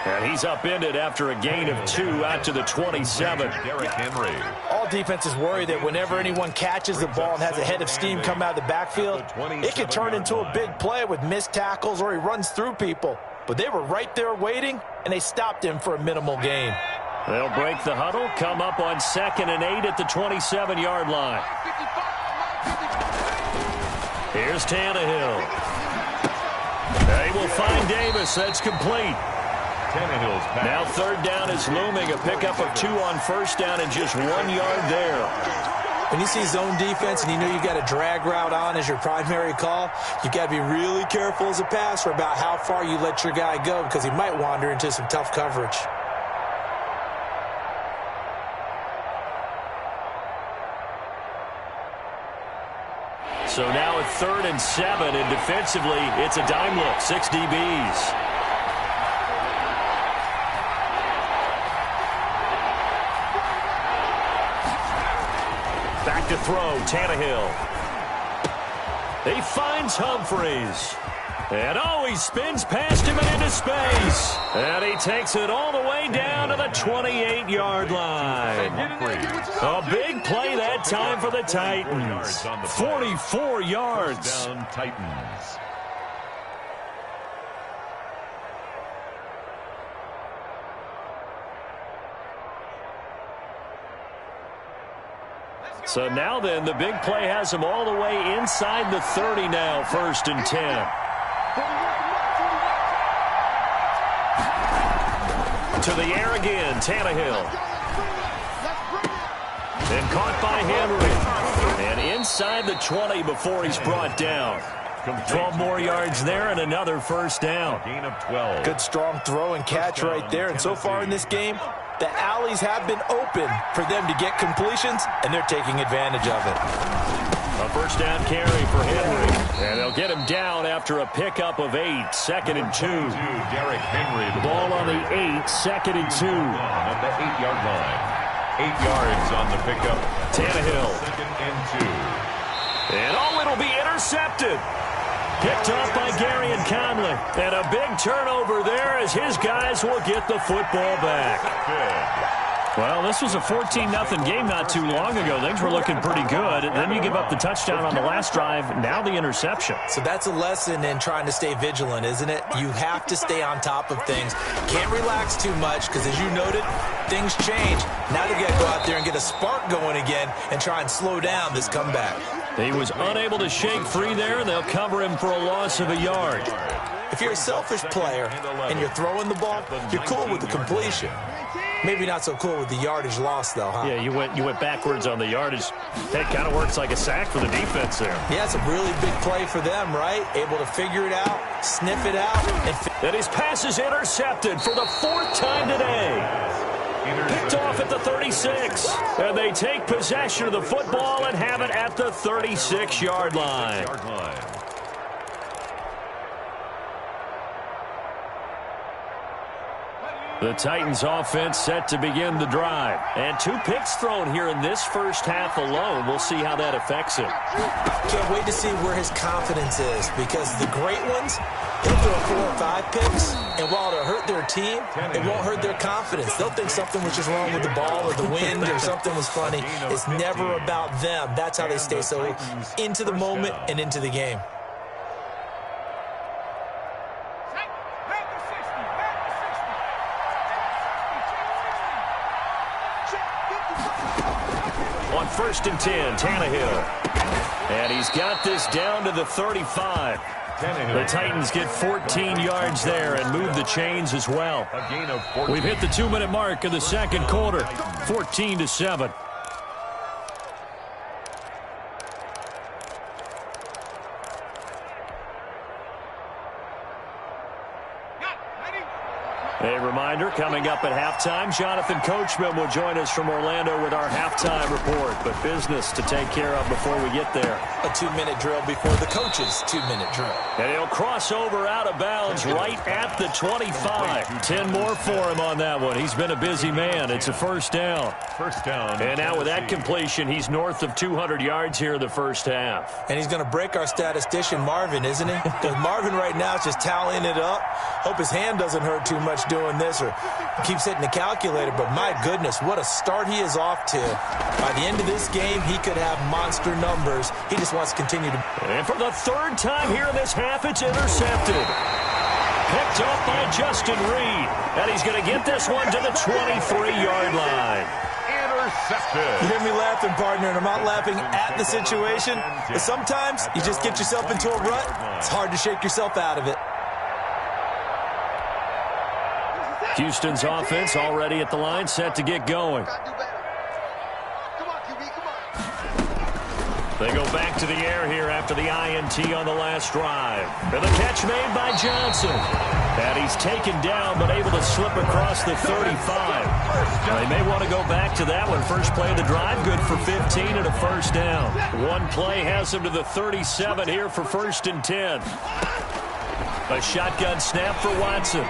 B: And he's upended after a gain of 2 out to the 27.
C: Derrick Henry.
A: All defenses worry that whenever anyone catches the ball and has a head of steam come out of the backfield, it could turn into a big play with missed tackles or he runs through people. But they were right there waiting, and they stopped him for a minimal gain.
B: They'll break the huddle, come up on 2nd and 8 at the 27-yard line. Here's Tannehill. They will find Davis. That's complete. Now 3rd down is looming. A pickup of 2 on 1st down and just 1 yard there.
A: When you see zone defense and you know you've got a drag route on as your primary call, you've got to be really careful as a passer about how far you let your guy go because he might wander into some tough coverage.
B: So now at 3rd and 7, and defensively, it's a dime look. 6 DBs. Back to throw, Tannehill. He finds Humphreys. And he spins past him and into space. And he takes it all the way down to the 28-yard line. A big play that time for the Titans. 44 yards.
C: Down Titans.
B: So now then, the big play has him all the way inside the 30 now, 1st and 10. To the air again, Tannehill. And caught by Henry. And inside the 20 before he's brought down. 12 more yards there and another 1st down.
C: Gain of 12.
A: Good strong throw and catch right there. And so far in this game, the alleys have been open for them to get completions, and they're taking advantage of it.
B: A 1st down carry for Henry. And they'll get him down after a pickup of 8. 2nd and 2.
C: Derrick Henry.
B: Ball on the 8. 2nd and 2.
C: At the 8-yard line. 8 yards on the pickup.
B: Tannehill.
C: 2nd and 2.
B: And it'll be intercepted. Picked off by Gary and Conley. And a big turnover there as his guys will get the football back. Well, this was a 14-0 game not too long ago. Things were looking pretty good. And then you give up the touchdown on the last drive. Now the interception.
A: So that's a lesson in trying to stay vigilant, isn't it? You have to stay on top of things. Can't relax too much because, as you noted, things change. Now they got to go out there and get a spark going again and try and slow down this comeback.
B: He was unable to shake free there, and they'll cover him for a loss of a yard.
A: If you're a selfish player and you're throwing the ball, you're cool with the completion. Maybe not so cool with the yardage loss, though, huh?
B: Yeah, you went backwards on the yardage. It kind of works like a sack for the defense there.
A: Yeah, it's a really big play for them, right? Able to figure it out, sniff it out.
B: And his pass is intercepted for the 4th time today. Picked off at the 36. And they take possession of the football and have it at the 36-yard line. The Titans offense set to begin the drive. And 2 picks thrown here in this first half alone. We'll see how that affects him.
A: Can't wait to see where his confidence is, because the great ones, he'll throw 4 or 5 picks, and while it'll hurt their team, it won't hurt their confidence. They'll think something was just wrong with the ball or the wind or something was funny. It's never about them. That's how they stay so into the moment and into the game.
B: On 1st and 10, Tannehill. And he's got this down to the 35. The Titans get 14 yards there and move the chains as well. We've hit the 2-minute mark of the second quarter, 14-7. A reminder, coming up at halftime, Jonathan Coachman will join us from Orlando with our halftime report. But business to take care of before we get there.
A: A 2-minute drill before the coach's 2-minute drill.
B: And he'll cross over out of bounds right at the 25. 10 more for him on that one. He's been a busy man. It's a first down.
C: First down.
B: And now with that completion, he's north of 200 yards here in the first half.
A: And he's going to break our statistician, Marvin, isn't he? Because Marvin right now is just tallying it up. Hope his hand doesn't hurt too much doing this, or keeps hitting the calculator. But my goodness, what a start he is off to. By the end of this game, he could have monster numbers. He just wants to continue to.
B: And for the 3rd time here in this half, it's intercepted. Picked up by Justin Reed. And he's going to get this one to the 23-yard line.
C: Intercepted.
A: You hear me laughing, partner, and I'm not laughing at the situation. But sometimes you just get yourself into a rut. It's hard to shake yourself out of it.
B: Houston's offense already at the line, set to get going. They go back to the air here after the INT on the last drive. And the catch made by Johnson. And he's taken down, but able to slip across the 35. They may want to go back to that one. First play of the drive, good for 15 and a first down. One play has him to the 37 here for 1st and 10. A shotgun snap for Watson.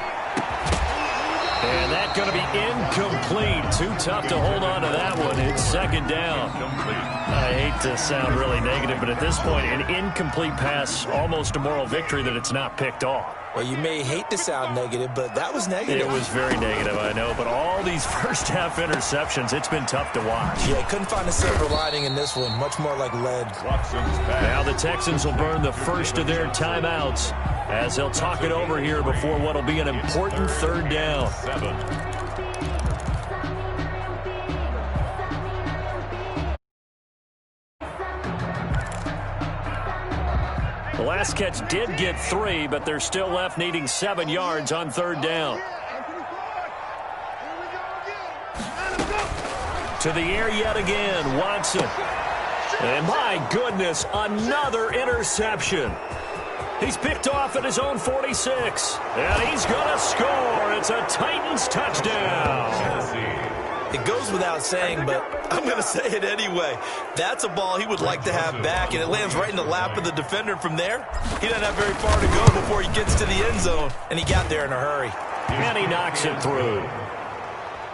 B: And that's going to be incomplete. Too tough to hold on to that one. It's 2nd down. I hate to sound really negative, but at this point, an incomplete pass, almost a moral victory that it's not picked off.
A: Well, you may hate to sound negative, but that was negative.
B: It was very negative, I know. But all these first half interceptions, it's been tough to watch.
A: Yeah, couldn't find a silver lining in this one. Much more like lead.
B: Now the Texans will burn the first of their timeouts as they'll talk it over here before what will be an important 3rd down. The last catch did get 3, but they're still left needing 7 yards on 3rd down. To the air yet again, Watson. And my goodness, another interception. He's picked off at his own 46. And he's going to score. It's a Titans touchdown.
A: It goes without saying, but I'm going to say it anyway. That's a ball he would like to have back, and it lands right in the lap of the defender. From there, he doesn't have very far to go before he gets to the end zone, and he got there in a hurry.
B: And he knocks it through.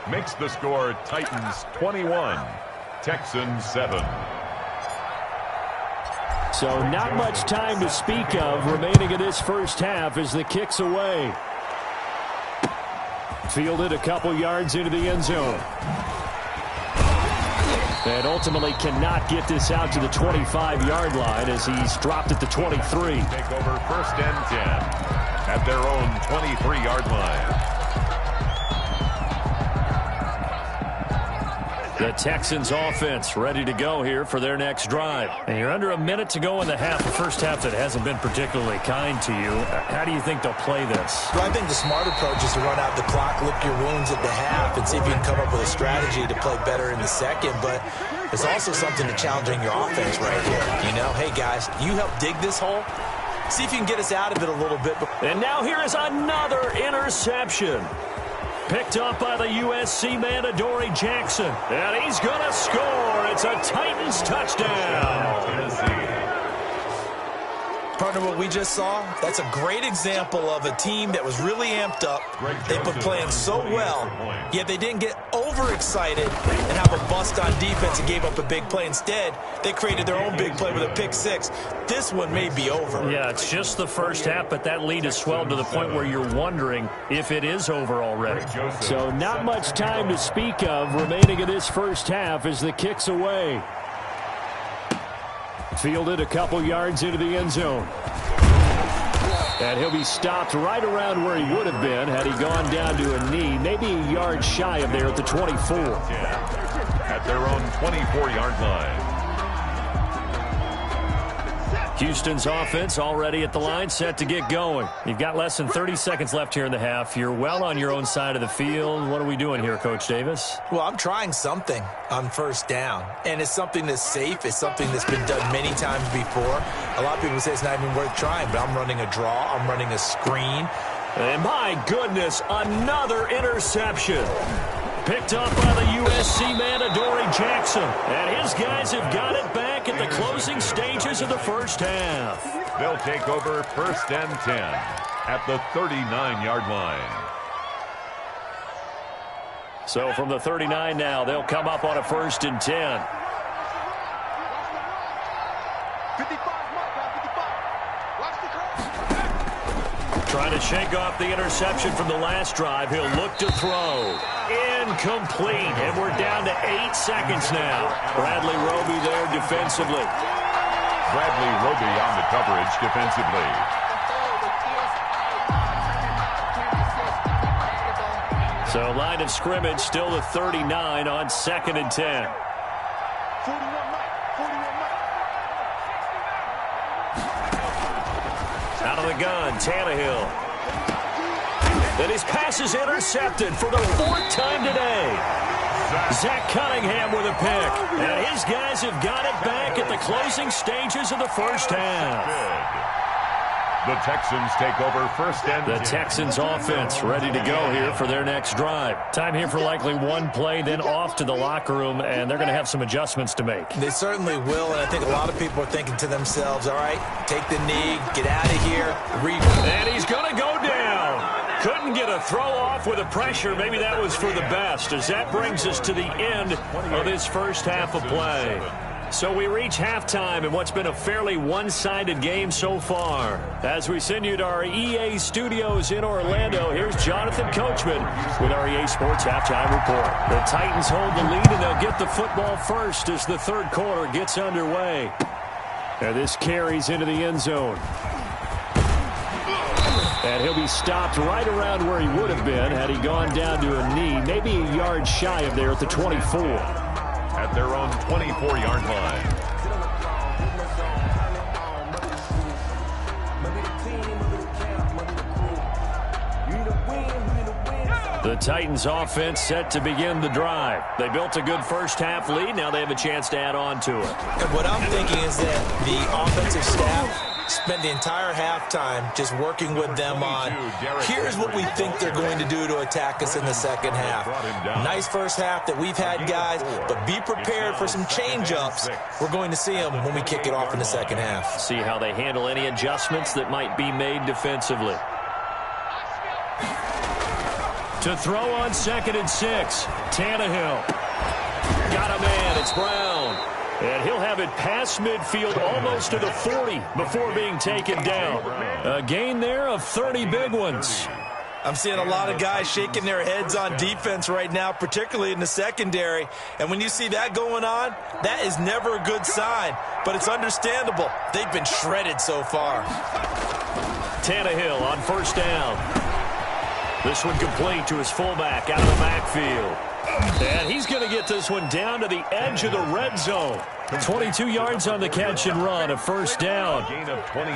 C: Makes the score Titans 21, Texans 7.
B: So not much time to speak of remaining in this first half as the kick's away. Fielded a couple yards into the end zone. And ultimately cannot get this out to the 25-yard line as he's dropped at the 23.
C: Take over 1st and 10 at their own 23-yard line.
B: The Texans offense ready to go here for their next drive. And you're under a minute to go in the half, the first half that hasn't been particularly kind to you. How do you think they'll play this?
A: Well, I think the smart approach is to run out the clock, lick your wounds at the half, and see if you can come up with a strategy to play better in the second. But it's also something to challenging your offense right here. You know, hey, guys, you help dig this hole. See if you can get us out of it a little bit.
B: And now here is another interception. Picked up by the USC man, Adoree Jackson. And he's going to score. It's a Titans touchdown.
A: Partner, what we just saw, that's a great example of a team that was really amped up. They've been playing so well, yet they didn't get overexcited and have a bust on defense and gave up a big play. Instead, they created their own big play with a pick six. This one may be over.
B: Yeah, it's just the first half, but that lead has swelled to the point where you're wondering if it is over already. So not much time to speak of remaining in this first half as the kick's away. Fielded a couple yards into the end zone. And he'll be stopped right around where he would have been had he gone down to a knee, maybe a yard shy of there at the 24.
C: At their own 24-yard line.
B: Houston's offense already at the line, set to get going. You've got less than 30 seconds left here in the half. You're well on your own side of the field. What are we doing here, Coach Davis?
A: Well, I'm trying something on first down, and it's something that's safe. It's something that's been done many times before. A lot of people say it's not even worth trying, but I'm running a draw. I'm running a screen.
B: And my goodness, another interception. Picked up by the USC man, Adoree Jackson. And his guys have got it back at the closing stages of the first half.
C: They'll take over 1st and 10 at the 39-yard line.
B: So from the 39 now, they'll come up on a 1st and 10.
D: 55. Watch the cross.
B: Trying to shake off the interception from the last drive. He'll look to throw. Incomplete. And we're down to 8 seconds now. Bradley Roby there defensively.
C: Bradley Roby on the coverage defensively.
B: So line of scrimmage still the 39 on 2nd and 10.
D: 41 Mike.
B: Out of the gun, Tannehill. And his pass is intercepted for the 4th time today. Zach Cunningham with a pick. And his guys have got it back at the closing stages of the first half.
C: The Texans take over 1st and 10.
B: The Texans offense ready to go here for their next drive. Time here for likely one play, then off to the locker room, and they're going to have some adjustments to make.
A: They certainly will, and I think a lot of people are thinking to themselves, all right, take the knee, get out of here.
B: And he's going to go down. Couldn't get a throw off with the pressure. Maybe that was for the best, as that brings us to the end of this first half of play. So we reach halftime in what's been a fairly one-sided game so far. As we send you to our EA studios in Orlando, here's Jonathan Coachman with our EA Sports Halftime Report. The Titans hold the lead, and they'll get the football first as the third quarter gets underway. And this carries into the end zone. And he'll be stopped right around where he would have been had he gone down to a knee, maybe a yard shy of there at the 24.
C: At their own 24-yard line.
B: The Titans offense set to begin the drive. They built a good first half lead. Now they have a chance to add on to it.
A: And what I'm thinking is that the offensive staff spent the entire halftime just working with them on, here's what we think they're going to do to attack us in the second half. Nice first half that we've had, guys, but be prepared for some change-ups. We're going to see them when we kick it off in the second half.
B: See how they handle any adjustments that might be made defensively. To throw on 2nd and 6, Tannehill. Got a man, It's Brown. And he'll have it past midfield almost to the 40 before being taken down. A gain there of 30 big ones.
A: I'm seeing a lot of guys shaking their heads on defense right now, particularly in the secondary. And when you see that going on, that is never a good sign. But it's understandable. They've been shredded so far.
B: Tannehill on first down. This one complete to his fullback out of the backfield. And he's going to get this one down to the edge of the red zone. 22 yards on the catch and run, a first down.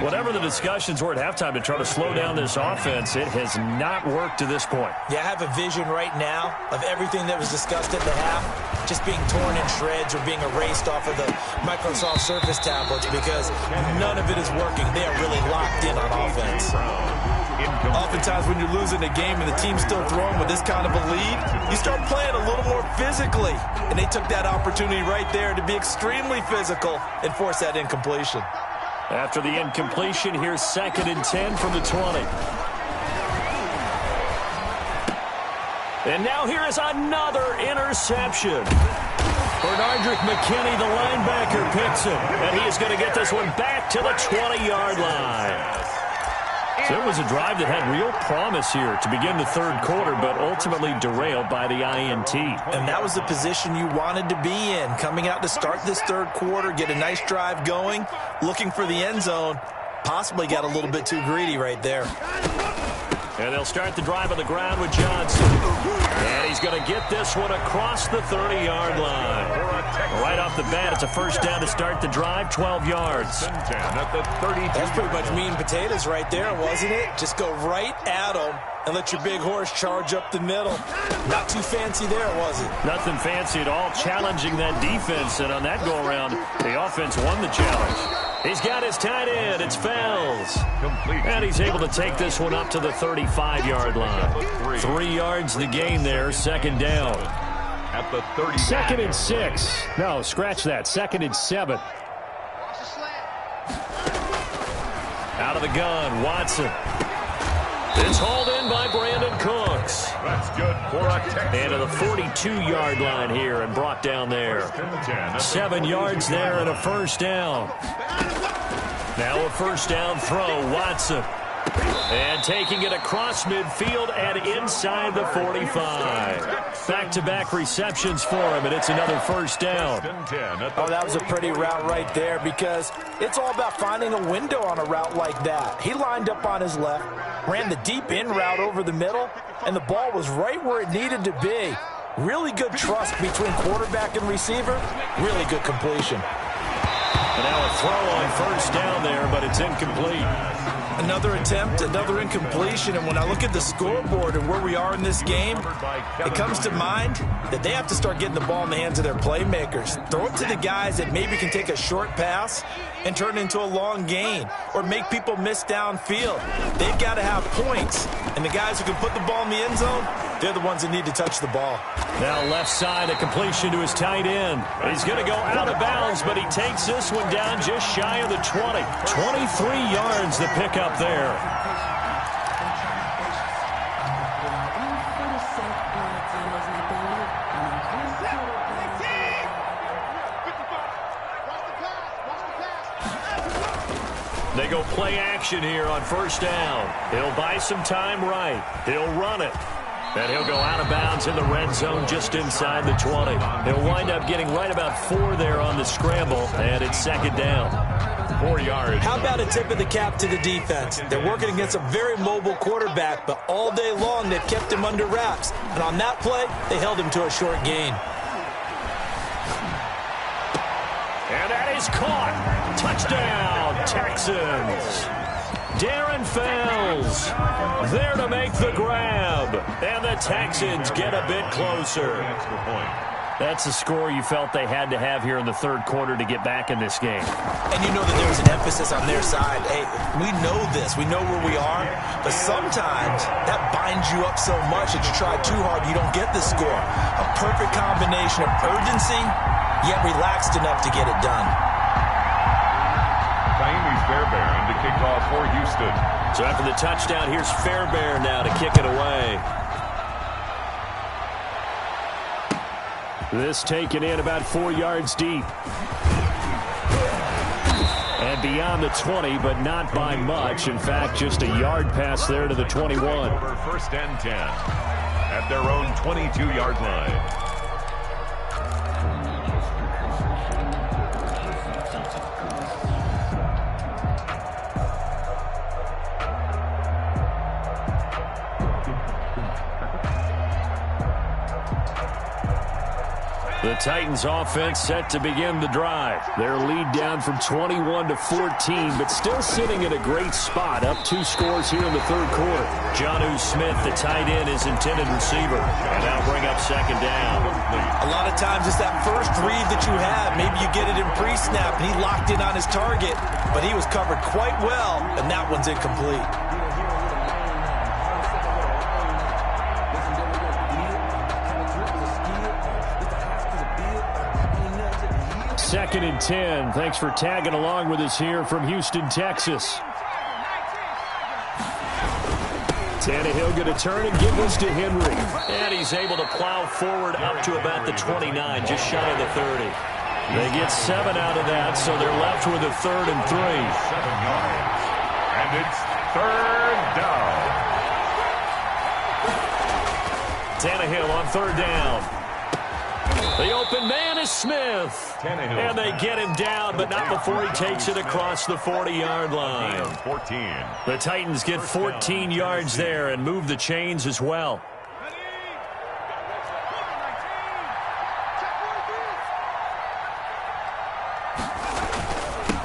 B: Whatever the discussions were at halftime to try to slow down this offense, it has not worked to this point.
A: Yeah, I have a vision right now of everything that was discussed at the half just being torn in shreds or being erased off of the Microsoft Surface tablets because none of it is working. They are really locked in on offense. Oftentimes when you're losing a game and the team's still throwing with this kind of a lead, you start playing a little more physically. And they took that opportunity right there to be extremely physical and force that incompletion.
B: After the incompletion, here's 2nd and 10 from the 20. And now here is another interception. Bernardrick McKinney, the linebacker, picks him. And he is going to get this one back to the 20-yard line. So it was a drive that had real promise here to begin the third quarter, but ultimately derailed by the INT.
A: And that was the position you wanted to be in, coming out to start this third quarter, get a nice drive going, looking for the end zone. Possibly got a little bit too greedy right there.
B: And they'll start the drive on the ground with Johnson. And he's going to get this one across the 30-yard line. Right off the bat, it's a first down to start the drive, 12 yards.
A: That's pretty much meat and potatoes right there, wasn't it? Just go right at them and let your big horse charge up the middle. Not too fancy there, was it?
B: Nothing fancy at all, challenging that defense. And on that go-around, the offense won the challenge. He's got his tight end. It's Fells. And he's able to take this one up to the 35-yard line. 3 yards the gain there, second down.
C: At the 30.
B: 2nd and 6. No, scratch that. 2nd and 7. Out of the gun, Watson. It's hauled in by Brandon Cooks.
C: That's good for a Texan.
B: And to the 42-yard line here and brought down there. 7 yards there and a first down. Now a first down throw, Watson. And taking it across midfield and inside the 45. Back-to-back receptions for him, and it's another first down.
A: Oh, that was a pretty route right there because it's all about finding a window on a route like that. He lined up on his left, ran the deep in route over the middle, and the ball was right where it needed to be. Really good trust between quarterback and receiver. Really good completion.
B: And now a throw on first down there, but it's incomplete.
A: Another attempt, another incompletion, and when I look at the scoreboard and where we are in this game, it comes to mind that they have to start getting the ball in the hands of their playmakers. Throw it to the guys that maybe can take a short pass and turn it into a long gain or make people miss downfield. They've got to have points, and the guys who can put the ball in the end zone, they're the ones that need to touch the ball.
B: Now left side, a completion to his tight end. He's going to go out of bounds, but he takes this one down just shy of the 20. 23 yards the pickup there. They go play action here on first down. He'll buy some time right. He'll run it. And he'll go out of bounds in the red zone just inside the 20. He'll wind up getting right about 4 there on the scramble, and it's second down.
C: 4 yards.
A: How about a tip of the cap to the defense? They're working against a very mobile quarterback, but all day long they've kept him under wraps. And on that play, they held him to a short gain.
B: And that is caught. Touchdown, Texans. Darren Fells there to make the grab. And the Texans get a bit closer. That's a score you felt they had to have here in the third quarter to get back in this game.
A: And you know that there was an emphasis on their side. Hey, we know this. We know where we are. But sometimes that binds you up so much that you try too hard, you don't get the score. A perfect combination of urgency, yet relaxed enough to get it done.
C: Fairbairn to kick off for Houston.
B: So after the touchdown, here's Fairbairn now to kick it away. This taken in about 4 yards deep. And beyond the 20, but not by much. In fact, just a yard pass there to the 21.
C: Over 1st and 10 at their own 22-yard line.
B: The Titans offense set to begin the drive. Their lead down from 21 to 14, but still sitting in a great spot. Up 2 scores here in the 3rd quarter. Jonnu Smith, the tight end, is intended receiver. And that'll bring up 2nd down.
A: A lot of times it's that first read that you have. Maybe you get it in pre-snap, and he locked in on his target, but he was covered quite well, and that one's incomplete.
B: 2nd and 10. Thanks for tagging along with us here from Houston, Texas. Tannehill going to turn and give this to Henry. And he's able to plow forward up to about the 29, just shy of the 30. They get 7 out of that, so they're left with a 3rd and 3.
C: 7 yards. And it's 3rd down.
B: Tannehill on 3rd down. The open man is Smith. And they get him down, but not before he takes it across the 40-yard line.
C: 14.
B: The Titans get 14 yards there and move the chains as well.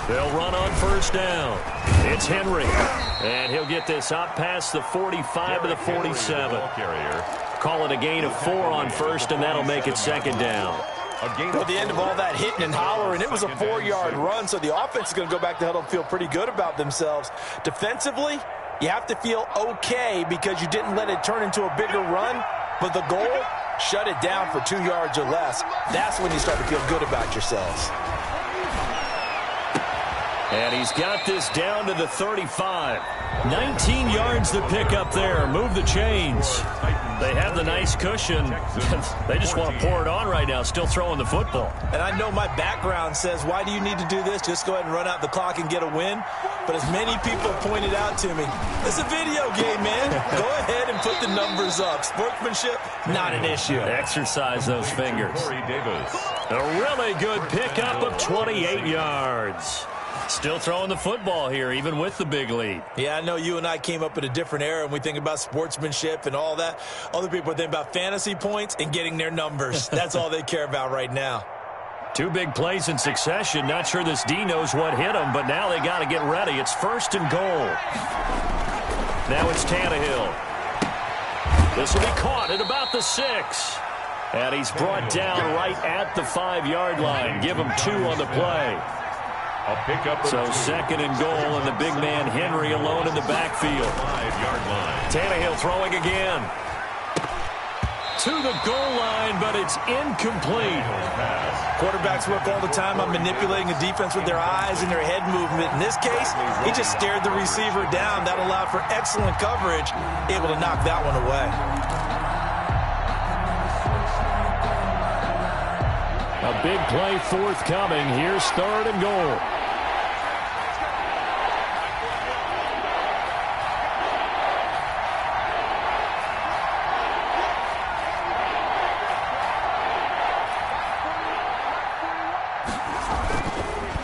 B: They'll run on 1st down. It's Henry. And he'll get this up past the 45 to the 47. Call it a gain of 4 on 1st, and that'll make it 2nd down.
A: At the end of all that hitting and hollering, it was a 4-yard run, so the offense is going to go back to huddle and feel pretty good about themselves. Defensively, you have to feel okay because you didn't let it turn into a bigger run, but the goal, shut it down for 2 yards or less. That's when you start to feel good about yourselves.
B: And he's got this down to the 35. 19 yards to pick up there. Move the chains. They have the nice cushion. They just want to pour it on right now, still throwing the football.
A: And I know my background says, why do you need to do this? Just go ahead and run out the clock and get a win. But as many people pointed out to me, it's a video game, man. Go ahead and put the numbers up. Sportsmanship, not an issue.
B: Exercise those fingers. A really good pickup of 28 yards. Still throwing the football here, even with the big lead.
A: Yeah, I know you and I came up in a different era, and we think about sportsmanship and all that. Other people think about fantasy points and getting their numbers. That's all they care about right now.
B: 2 big plays in succession. Not sure this D knows what hit him, but now they got to get ready. It's 1st and goal. Now it's Tannehill. This will be caught at about the 6. And he's brought down right at the 5-yard line. Give him 2 on the play. So 2nd and goal, and the big man Henry alone in the backfield.
C: 5-yard line.
B: Tannehill throwing again. To the goal line, but it's incomplete.
A: Quarterbacks work all the time on manipulating a defense with their eyes and their head movement. In this case, he just stared the receiver down. That allowed for excellent coverage, able to knock that one away.
B: A big play forthcoming. Here's 3rd and goal.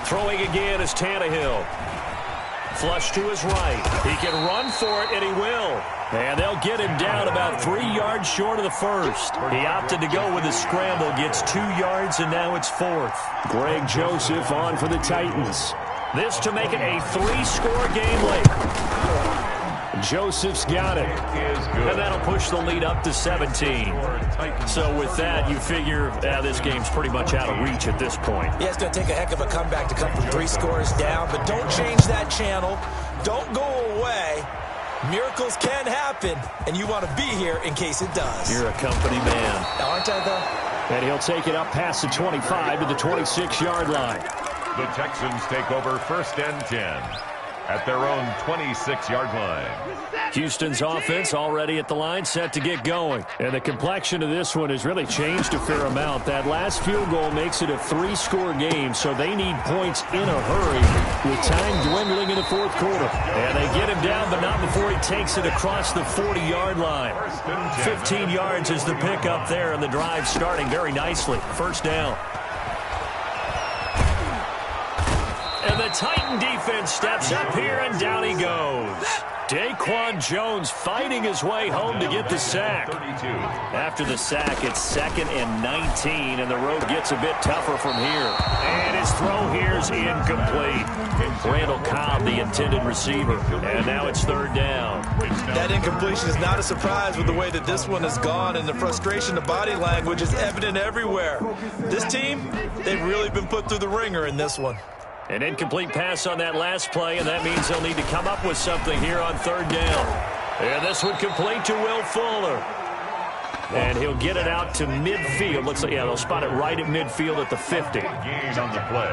B: Throwing again is Tannehill. Flush to his right. He can run for it, and he will. And they'll get him down about 3 yards short of the 1st. He opted to go with a scramble, gets 2 yards, and now it's 4th. Greg Joseph on for the Titans. This to make it a 3-score game late. Joseph's got it. And that'll push the lead up to 17. So with that, you figure this game's pretty much out of reach at this point.
A: Yeah, it's going to take a heck of a comeback to come from 3 scores down, but don't change that channel. Don't go away. Miracles can happen, and you want to be here in case it does.
B: You're a company man.
A: Aren't I, though?
B: And he'll take it up past the 25 to the 26-yard line.
C: The Texans take over 1st and 10 at their own 26-yard line.
B: Houston's offense already at the line, set to get going. And the complexion of this one has really changed a fair amount. That last field goal makes it a 3-score game, so they need points in a hurry with time dwindling in the fourth quarter. And they get him down, but not before he takes it across the 40-yard line. 15 yards is the pickup there, and the drive starting very nicely. First down. And the Titan defense steps up here, and down he goes. Daquan Jones fighting his way home to get the sack. After the sack, it's 2nd and 19, and the road gets a bit tougher from here. And his throw here is incomplete. Randall Cobb, the intended receiver. And now it's 3rd down.
A: That incompletion is not a surprise with the way that this one has gone, and the frustration, the body language is evident everywhere. This team, they've really been put through the ringer in this one.
B: An incomplete pass on that last play, and that means they'll need to come up with something here on 3rd down. And this one complete to Will Fuller. And he'll get it out to midfield. Looks like, yeah, they'll spot it right at midfield at the 50.
C: Gain on the play,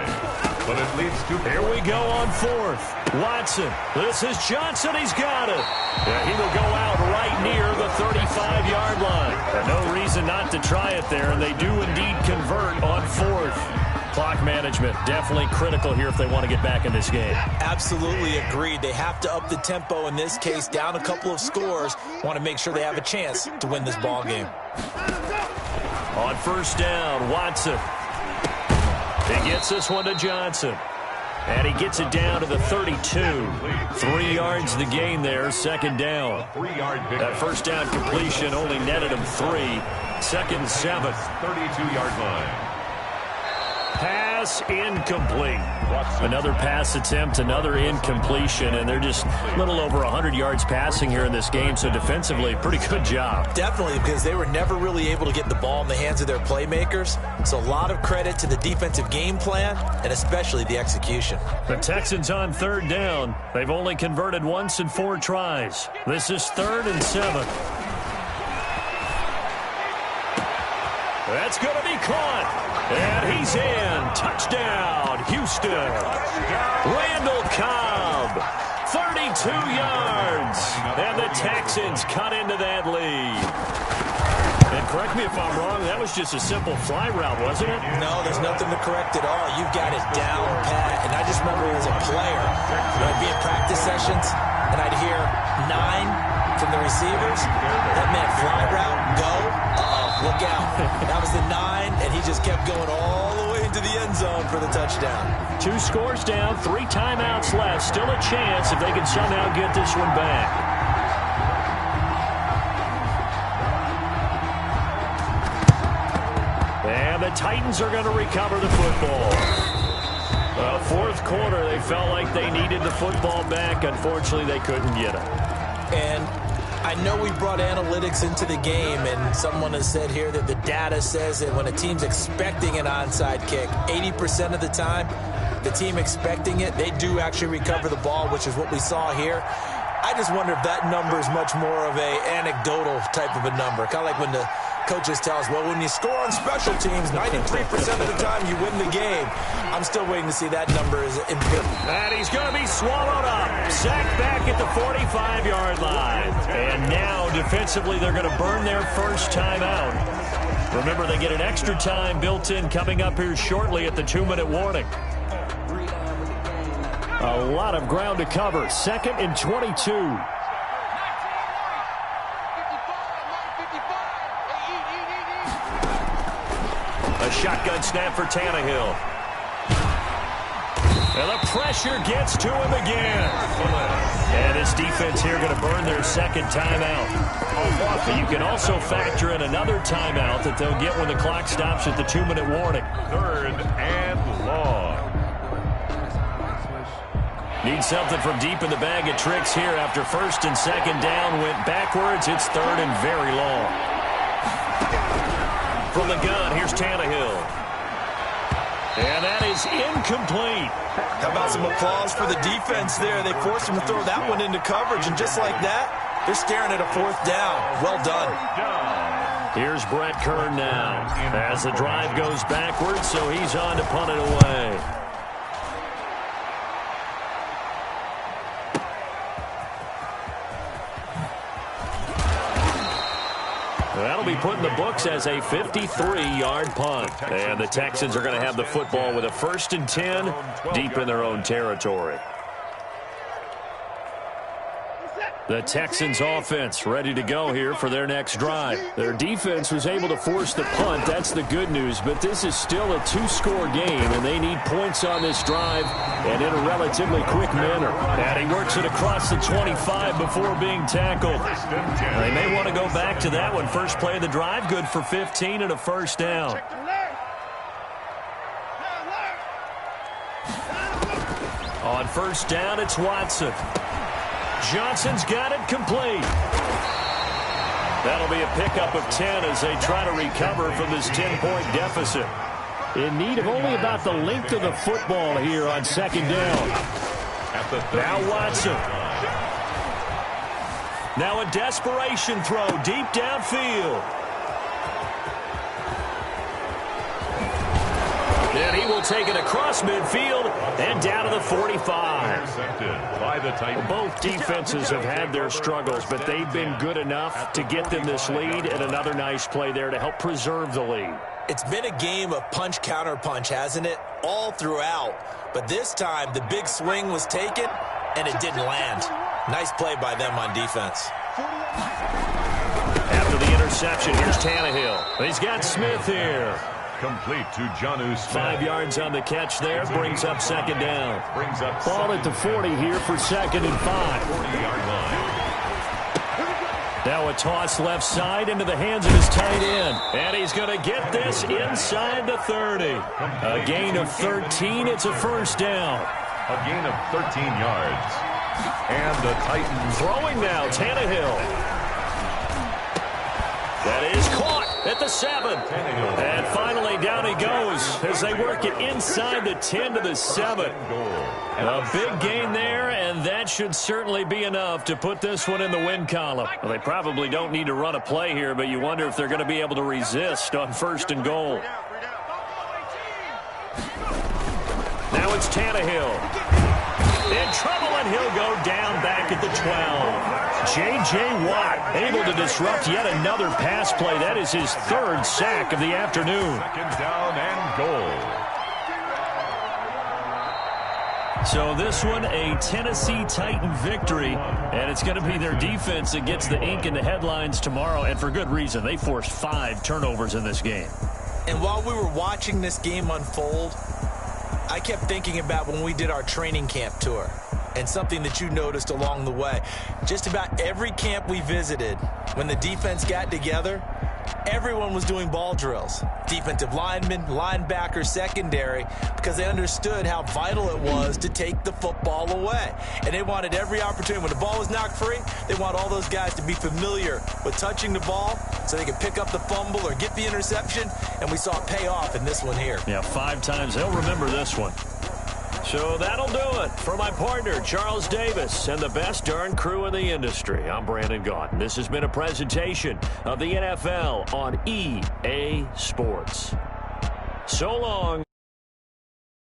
C: but it leads to...
B: Here we go on 4th. Watson. This is Johnson. He's got it. He will go out right near the 35-yard line. And no reason not to try it there, and they do indeed convert on 4th. Clock management definitely critical here if they want to get back in this game.
A: Absolutely agreed. They have to up the tempo in this case, down a couple of scores. Want to make sure they have a chance to win this ball game.
B: On 1st down, Watson. He gets this one to Johnson. And he gets it down to the 32. 3 yards the gain there, 2nd down. That 1st down completion only netted him 3. 2nd and 7.
C: 32-yard line.
B: Pass incomplete. Another pass attempt, another incompletion, and they're just a little over 100 yards passing here in this game, so defensively, pretty good job.
A: Definitely, because they were never really able to get the ball in the hands of their playmakers, so a lot of credit to the defensive game plan, and especially the execution.
B: The Texans on 3rd down. They've only converted once in 4 tries. This is 3rd and 7. That's going to be caught. And he's in. Touchdown, Houston. Randall Cobb, 32 yards. And the Texans cut into that lead. And correct me if I'm wrong, that was just a simple fly route, wasn't it?
A: No, there's nothing to correct at all. You've got it down pat. And I just remember as a player, I'd be in practice sessions, and I'd hear 9 from the receivers. That meant fly route, go. Look out. That was the 9, and he just kept going all the way into the end zone for the touchdown.
B: 2 scores down, 3 timeouts left. Still a chance if they can somehow get this one back. And the Titans are going to recover the football. 4th quarter, they felt like they needed the football back. Unfortunately, they couldn't get it.
A: And I know we brought analytics into the game, and someone has said here that the data says that when a team's expecting an onside kick, 80% of the time, the team expecting it, they do actually recover the ball, which is what we saw here. I just wonder if that number is much more of a anecdotal type of a number. Kind of like when the coaches tell us, well, when you score on special teams, 93% of the time you win the game. I'm still waiting to see that number is important.
B: And he's going to be swallowed up. Sacked back at the 45-yard line. And now, defensively, they're going to burn their first timeout. Remember, they get an extra time built in coming up here shortly at the 2-minute warning. A lot of ground to cover. 2nd and 22. A shotgun snap for Tannehill. And the pressure gets to him again. And this defense here going to burn their 2nd timeout. But you can also factor in another timeout that they'll get when the clock stops at the 2-minute warning.
C: 3rd and long.
B: Need something from deep in the bag of tricks here after 1st and 2nd down went backwards. It's 3rd and very long. From the gun, here's Tannehill. And that is incomplete.
A: How about some applause for the defense there? They forced him to throw that one into coverage, and just like that, they're staring at a 4th down. Well done.
B: Here's Brett Kern now as the drive goes backwards, so he's on to punt it away. put in the books as a 53-yard punt. And the Texans are going to have the football with a 1st and 10 deep in their own territory. The Texans offense ready to go here for their next drive. Their defense was able to force the punt. That's the good news. But this is still a 2-score game, and they need points on this drive and in a relatively quick manner. And he works it across the 25 before being tackled. They may want to go back to that one. First play of the drive, good for 15 and a 1st down. On 1st down, it's Watson. Johnson's got it complete. That'll be a pickup of 10 as they try to recover from this 10-point deficit. In need of only about the length of the football here on 2nd down. Now Watson. Now a desperation throw deep downfield. And he will take it across midfield and down to the 45.
C: Intercepted by the Titans.
B: Both defenses have had their struggles, but they've been good enough to get them this lead, and another nice play there to help preserve the lead.
A: It's been a game of punch-counter-punch, hasn't it? All throughout. But this time, the big swing was taken, and it didn't land. Nice play by them on defense.
B: After the interception, here's Tannehill. He's got Smith here.
C: Complete to Jonnu Smith.
B: 5 yards on the catch there. Brings up 2nd down.
C: Brings up
B: ball at the 40 here for 2nd and 5.
C: 40-yard line.
B: Now a toss left side into the hands of his tight end. And he's going to get this inside the 30. A gain of 13. It's a 1st down.
C: A gain of 13 yards. And the Titans
B: throwing now. Tannehill. That is caught at the 7. And finally down he goes as they work it inside the 10 to the 7. A big gain there, and that should certainly be enough to put this one in the win column. Well, they probably don't need to run a play here, but you wonder if they're going to be able to resist on 1st and goal. Now it's Tannehill. In trouble, and he'll go down back at the 12. J.J. Watt able to disrupt yet another pass play. That is his 3rd sack of the afternoon.
C: 2nd down and goal.
B: So this one, a Tennessee Titan victory, and it's going to be their defense that gets the ink in the headlines tomorrow, and for good reason. They forced 5 turnovers in this game.
A: And while we were watching this game unfold, I kept thinking about when we did our training camp tour and something that you noticed along the way. Just about every camp we visited, when the defense got together, everyone was doing ball drills. Defensive linemen, linebackers, secondary, because they understood how vital it was to take the football away. And they wanted every opportunity. When the ball was knocked free, they want all those guys to be familiar with touching the ball so they can pick up the fumble or get the interception. And we saw it pay off in this one here.
B: Yeah, 5 times. They'll remember this one. So that'll do it for my partner, Charles Davis, and the best darn crew in the industry. I'm Brandon Gaughan. This has been a presentation of the NFL on EA Sports. So long.